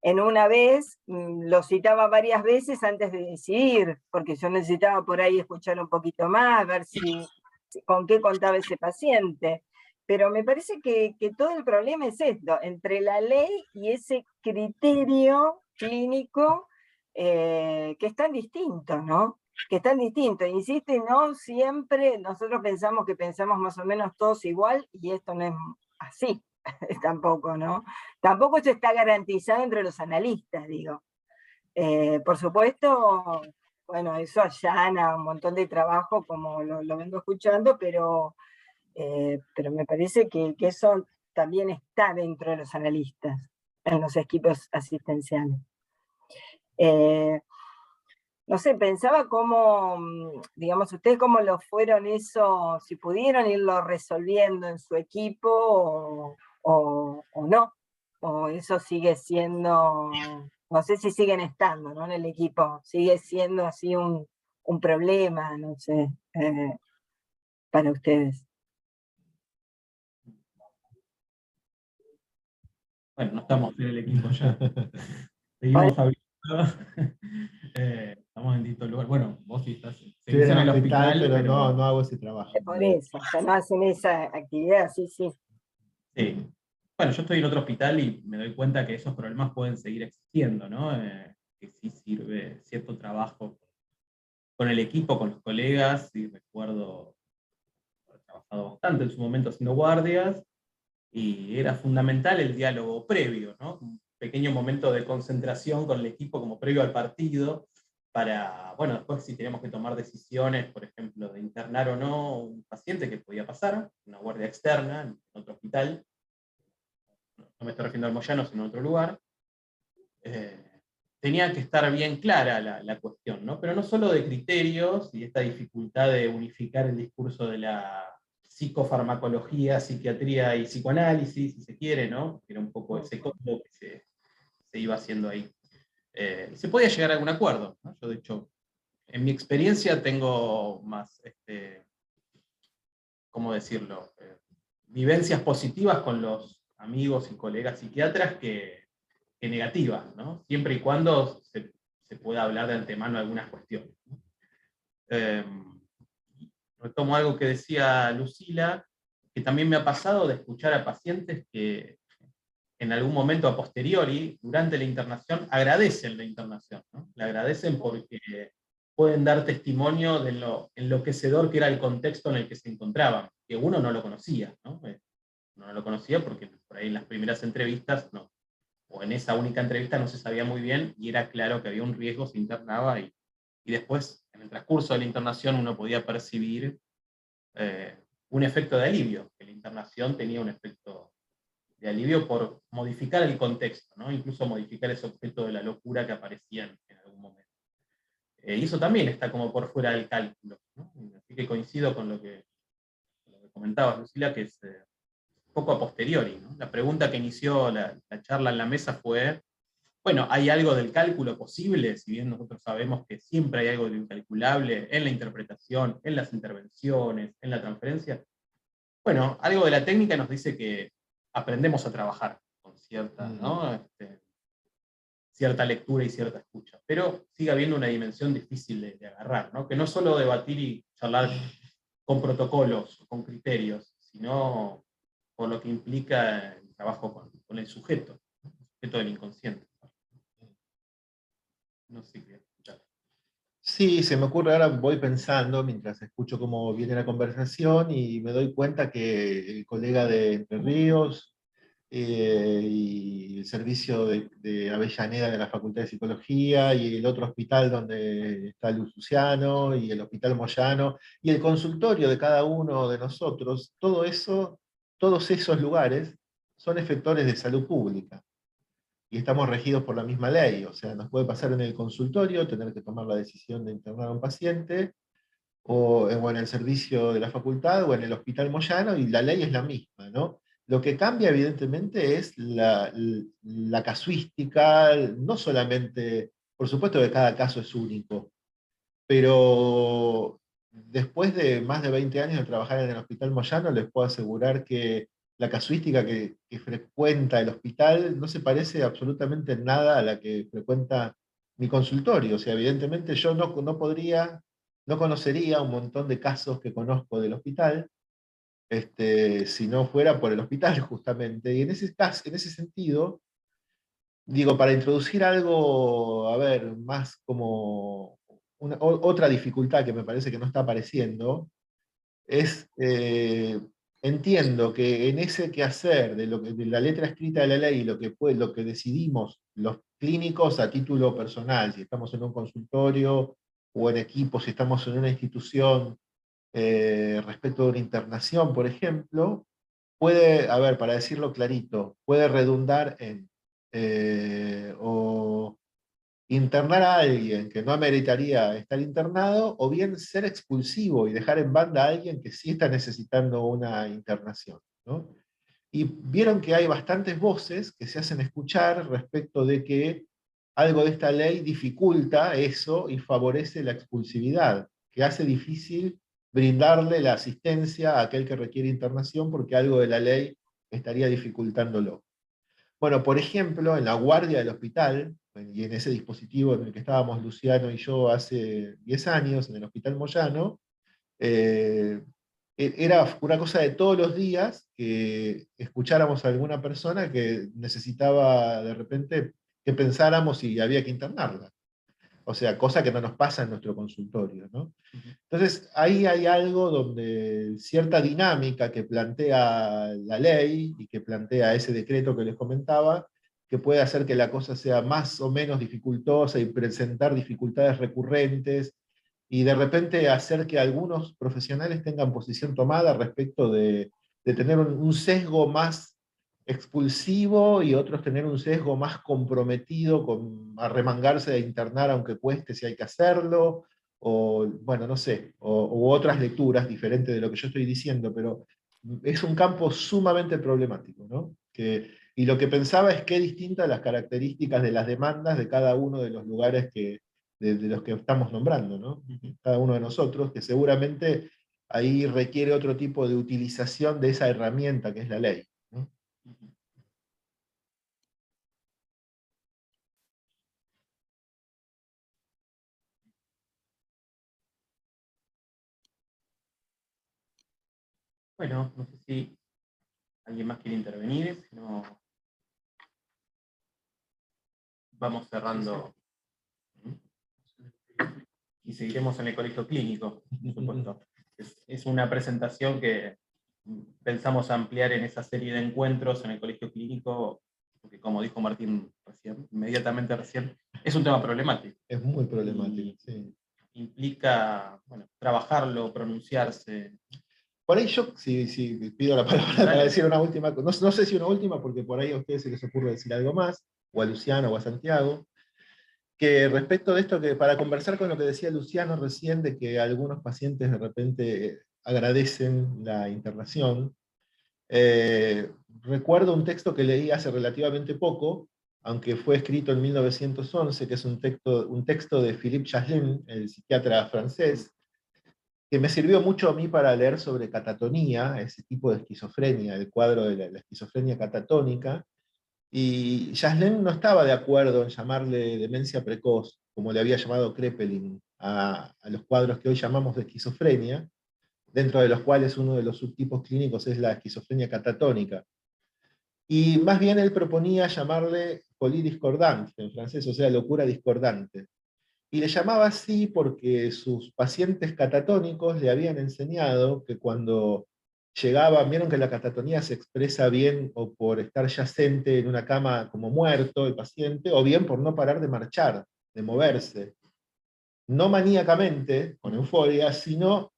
en una vez, lo citaba varias veces antes de decidir, porque yo necesitaba por ahí escuchar un poquito más, ver con qué contaba ese paciente. Pero me parece que todo el problema es esto, entre la ley y ese criterio clínico que es tan distinto, ¿no? Que es tan distinto. Insisto, no siempre nosotros pensamos que pensamos más o menos todos igual y esto no es así. tampoco, ¿no? Tampoco eso está garantizado entre los analistas, digo. Por supuesto, bueno, eso allana un montón de trabajo, como lo vengo escuchando, pero me parece que eso también está dentro de los analistas, en los equipos asistenciales. No sé, pensaba cómo, digamos, ustedes cómo lo fueron eso, si pudieron irlo resolviendo en su equipo o no, o eso sigue siendo, no sé si siguen estando, ¿no? En el equipo, sigue siendo así un problema, no sé, para ustedes. Bueno, no estamos en el equipo ya. Seguimos hablando. Estamos en distintos lugares. Bueno, vos sí estás Estoy en en el el hospital, hospital, pero pero no hago ese trabajo. Por eso, ya no hacen esa actividad, sí. sí. Bueno, yo estoy en otro hospital y me doy cuenta que esos problemas pueden seguir existiendo, ¿no? Que sí sirve cierto trabajo con el equipo, con los colegas, y recuerdo haber trabajado bastante en su momento haciendo guardias, y era fundamental el diálogo previo, ¿no? Un pequeño momento de concentración con el equipo como previo al partido, para, bueno, después si teníamos que tomar decisiones, por ejemplo, de internar o no un paciente, que podía pasar, una guardia externa en otro hospital, no me estoy refiriendo al Moyano, sino en otro lugar, tenía que estar bien clara la cuestión, ¿no? Pero no solo de criterios y esta dificultad de unificar el discurso de la psicofarmacología, psiquiatría y psicoanálisis, si se quiere, ¿no? Era un poco ese combo que se iba haciendo ahí. Se podía llegar a algún acuerdo, ¿no? Yo, de hecho, en mi experiencia tengo más, ¿cómo decirlo? Vivencias positivas con los amigos y colegas psiquiatras que negativas, ¿no? Siempre y cuando se pueda hablar de antemano algunas cuestiones, ¿no? Retomo algo que decía Lucila, que también me ha pasado de escuchar a pacientes que en algún momento a posteriori, durante la internación, agradecen la internación, ¿no? La agradecen porque pueden dar testimonio de lo enloquecedor que era el contexto en el que se encontraban, que uno no lo conocía, ¿no? Uno no lo conocía porque por ahí en las primeras entrevistas no, o en esa única entrevista no se sabía muy bien y era claro que había un riesgo, se internaba y después, en el transcurso de la internación, uno podía percibir un efecto de alivio, que la internación tenía un efecto de alivio por modificar el contexto, ¿no? Incluso modificar ese objeto de la locura que aparecía en algún momento. Y eso también está como por fuera del cálculo, ¿no? Así que coincido con lo que comentabas, Lucila, que es poco a posteriori, ¿no? La pregunta que inició la charla en la mesa fue, bueno, ¿hay algo del cálculo posible? Si bien nosotros sabemos que siempre hay algo de incalculable en la interpretación, en las intervenciones, en la transferencia. Bueno, algo de la técnica nos dice que aprendemos a trabajar con cierta, ¿no? Cierta lectura y cierta escucha, pero sigue habiendo una dimensión difícil de agarrar, ¿no? Que no solo debatir y charlar con protocolos, con criterios, sino por lo que implica el trabajo con el sujeto del inconsciente. No sé qué escuchar. Sí, se me ocurre, ahora voy pensando mientras escucho cómo viene la conversación y me doy cuenta que el colega de Entre Ríos y el servicio de Avellaneda de la Facultad de Psicología y el otro hospital donde está Luciano y el hospital Moyano y el consultorio de cada uno de nosotros, todo eso, todos esos lugares son efectores de salud pública. Y estamos regidos por la misma ley, o sea, nos puede pasar en el consultorio, tener que tomar la decisión de internar a un paciente, o en el servicio de la facultad, o en el hospital Moyano, y la ley es la misma, ¿no? Lo que cambia, evidentemente, es la casuística, no solamente, por supuesto que cada caso es único, pero después de más de 20 años de trabajar en el Hospital Moyano, les puedo asegurar que la casuística que frecuenta el hospital no se parece absolutamente en nada a la que frecuenta mi consultorio. O sea, evidentemente yo no conocería un montón de casos que conozco del hospital, si no fuera por el hospital, justamente. Y en ese caso, en ese sentido, digo, para introducir algo, a ver, más como otra dificultad que me parece que no está apareciendo, es entiendo que en ese quehacer de la letra escrita de la ley, lo que decidimos los clínicos a título personal, si estamos en un consultorio o en equipo, si estamos en una institución respecto de una internación, por ejemplo, puede, a ver, para decirlo clarito, puede redundar en o internar a alguien que no ameritaría estar internado, o bien ser expulsivo y dejar en banda a alguien que sí está necesitando una internación, ¿no? Y vieron que hay bastantes voces que se hacen escuchar respecto de que algo de esta ley dificulta eso y favorece la expulsividad, que hace difícil brindarle la asistencia a aquel que requiere internación porque algo de la ley estaría dificultándolo. Bueno, por ejemplo, en la guardia del hospital, y en ese dispositivo en el que estábamos Luciano y yo hace 10 años, en el Hospital Moyano, eh, era una cosa de todos los días que escucháramos a alguna persona que necesitaba de repente que pensáramos si había que internarla. O sea, cosa que no nos pasa en nuestro consultorio, ¿no? Entonces, ahí hay algo donde cierta dinámica que plantea la ley y que plantea ese decreto que les comentaba, que puede hacer que la cosa sea más o menos dificultosa y presentar dificultades recurrentes, y de repente hacer que algunos profesionales tengan posición tomada respecto de tener un sesgo más expulsivo y otros tener un sesgo más comprometido con arremangarse de internar aunque cueste si hay que hacerlo, o bueno, no sé, u otras lecturas diferentes de lo que yo estoy diciendo, pero es un campo sumamente problemático, ¿no? Y lo que pensaba es qué distintas las características de las demandas de cada uno de los lugares de los que estamos nombrando, ¿no? Cada uno de nosotros, que seguramente ahí requiere otro tipo de utilización de esa herramienta que es la ley, ¿no? Bueno, no sé si alguien más quiere intervenir, si no, vamos cerrando. Y seguiremos en el colegio clínico, por supuesto. Es una presentación que pensamos ampliar en esa serie de encuentros en el colegio clínico, porque como dijo Martín recién, inmediatamente recién, es un tema problemático. Es muy problemático, sí. Implica, bueno, trabajarlo, pronunciarse. Por ahí yo, si pido la palabra para decir una última, no sé si una última, porque por ahí a ustedes se les ocurre decir algo más, o a Luciano o a Santiago, que respecto de esto, que para conversar con lo que decía Luciano recién, de que algunos pacientes de repente agradecen la internación, recuerdo un texto que leí hace relativamente poco, aunque fue escrito en 1911, que es un texto de Philippe Chaslin, el psiquiatra francés, que me sirvió mucho a mí para leer sobre catatonía, ese tipo de esquizofrenia, el cuadro de la esquizofrenia catatónica, y Jaslén no estaba de acuerdo en llamarle demencia precoz, como le había llamado Kraepelin, a los cuadros que hoy llamamos de esquizofrenia, dentro de los cuales uno de los subtipos clínicos es la esquizofrenia catatónica. Y más bien él proponía llamarle folie discordante, en francés, o sea, locura discordante. Y le llamaba así porque sus pacientes catatónicos le habían enseñado que cuando llegaban, vieron que la catatonía se expresa bien o por estar yacente en una cama como muerto el paciente, o bien por no parar de marchar, de moverse. No maníacamente, con euforia, sino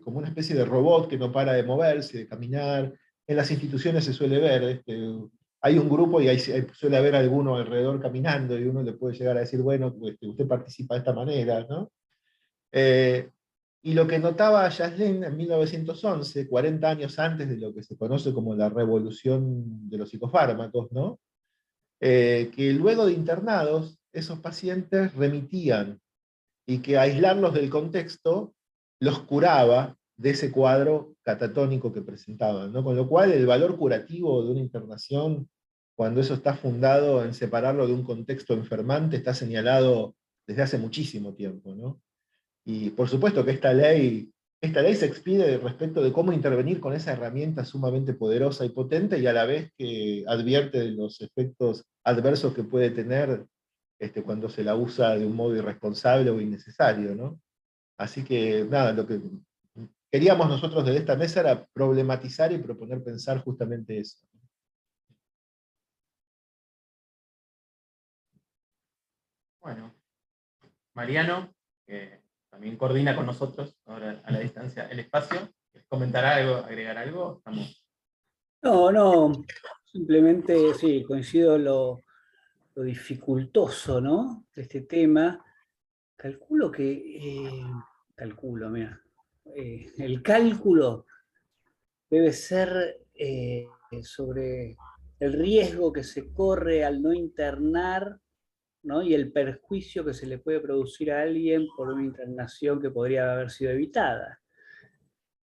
como una especie de robot que no para de moverse, de caminar. En las instituciones se suele ver, hay un grupo y suele haber alguno alrededor caminando y uno le puede llegar a decir, bueno, usted participa de esta manera, ¿no? Y lo que notaba Jaslin en 1911, 40 años antes de lo que se conoce como la revolución de los psicofármacos, ¿no? Que luego de internados, esos pacientes remitían y que aislarlos del contexto los curaba de ese cuadro catatónico que presentaban, ¿no? Con lo cual el valor curativo de una internación, cuando eso está fundado en separarlo de un contexto enfermante, está señalado desde hace muchísimo tiempo, ¿no? Y por supuesto que esta ley se expide respecto de cómo intervenir con esa herramienta sumamente poderosa y potente, y a la vez que advierte de los efectos adversos que puede tener cuando se la usa de un modo irresponsable o innecesario, ¿no? Así que nada, queríamos nosotros desde esta mesa era problematizar y proponer pensar justamente eso. Bueno, Mariano, que también coordina con nosotros, ahora a la distancia, el espacio, ¿quieres comentar algo, agregar algo? No, simplemente sí, coincido lo dificultoso, ¿no?, de este tema. Calculo que, mira, el cálculo debe ser sobre el riesgo que se corre al no internar, ¿no?, y el perjuicio que se le puede producir a alguien por una internación que podría haber sido evitada.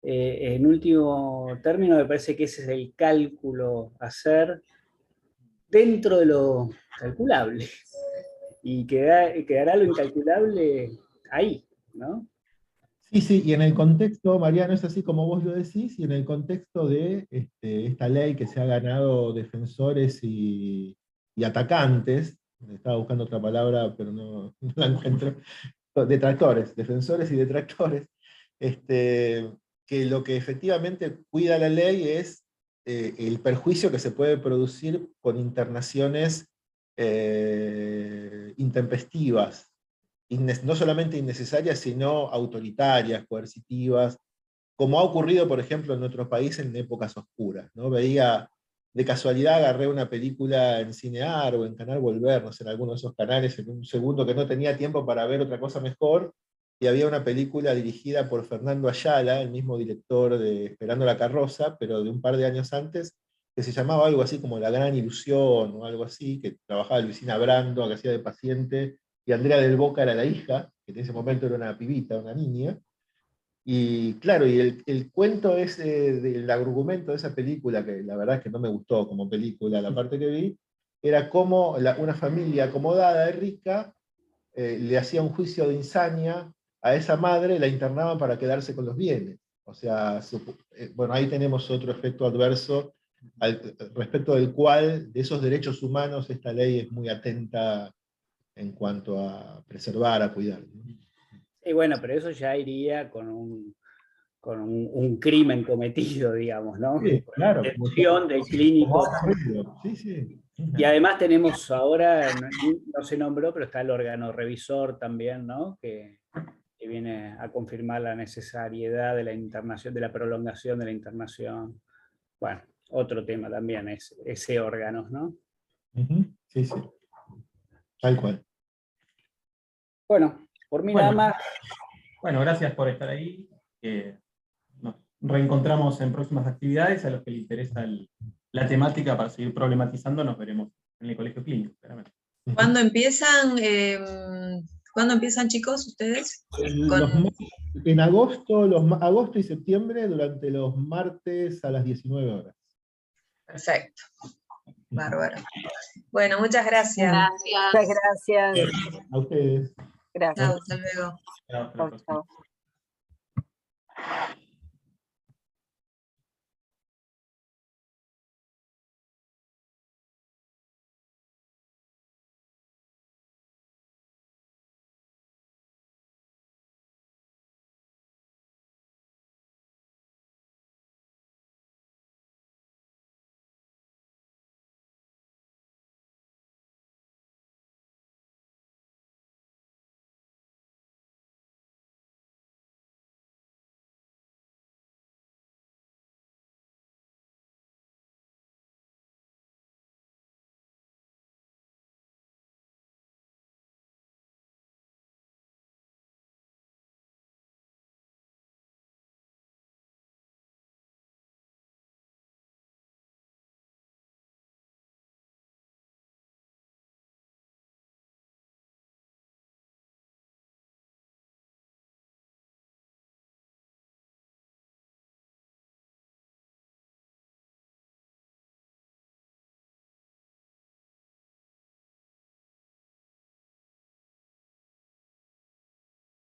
En último término, me parece que ese es el cálculo a hacer dentro de lo calculable. Y quedará lo incalculable ahí, ¿no? Sí, y en el contexto, Mariano, es así como vos lo decís, y en el contexto de esta ley que se ha ganado defensores y atacantes, estaba buscando otra palabra, pero no la encuentro, detractores, defensores y detractores, que lo que efectivamente cuida la ley es el perjuicio que se puede producir con internaciones intempestivas, no solamente innecesarias, sino autoritarias, coercitivas, como ha ocurrido, por ejemplo, en otros países en épocas oscuras, ¿no? Veía, de casualidad agarré una película en Cinear o en Canal Volver, no sé, en alguno de esos canales, en un segundo que no tenía tiempo para ver otra cosa mejor, y había una película dirigida por Fernando Ayala, el mismo director de Esperando la carroza, pero de un par de años antes, que se llamaba algo así como La Gran Ilusión, o algo así, que trabajaba Luisina Brando, que hacía de paciente, y Andrea del Boca era la hija, que en ese momento era una pibita, una niña. Y claro, y el cuento ese, del argumento de esa película, que la verdad es que no me gustó como película, la parte que vi, era cómo una familia acomodada y rica le hacía un juicio de insania a esa madre, la internaban para quedarse con los bienes. O sea, bueno, ahí tenemos otro efecto adverso respecto del cual, de esos derechos humanos, esta ley es muy atenta en cuanto a preservar, a cuidar, ¿no? Y bueno, pero eso ya iría con un crimen cometido, digamos, ¿no? Sí, claro. Detención del clínico. Sí, sí. Y además tenemos ahora, no se nombró, pero está el órgano revisor también, ¿no?, que viene a confirmar la necesariedad de la internación, de la prolongación de la internación. Bueno, otro tema también es ese órgano, ¿no? Sí, sí. Tal cual. Bueno, por mí Bueno. nada más. Bueno, gracias por estar ahí. Nos reencontramos en próximas actividades. A los que les interesa la temática para seguir problematizando, nos veremos en el Colegio Clínico, claramente. ¿Cuándo empiezan, chicos, ustedes? En agosto y septiembre, durante los martes a las 19 horas. Perfecto. Bárbaro. Bueno, muchas gracias. Muchas gracias. A ustedes. Gracias. Chao, hasta luego. Chao, hasta la próxima. Chao.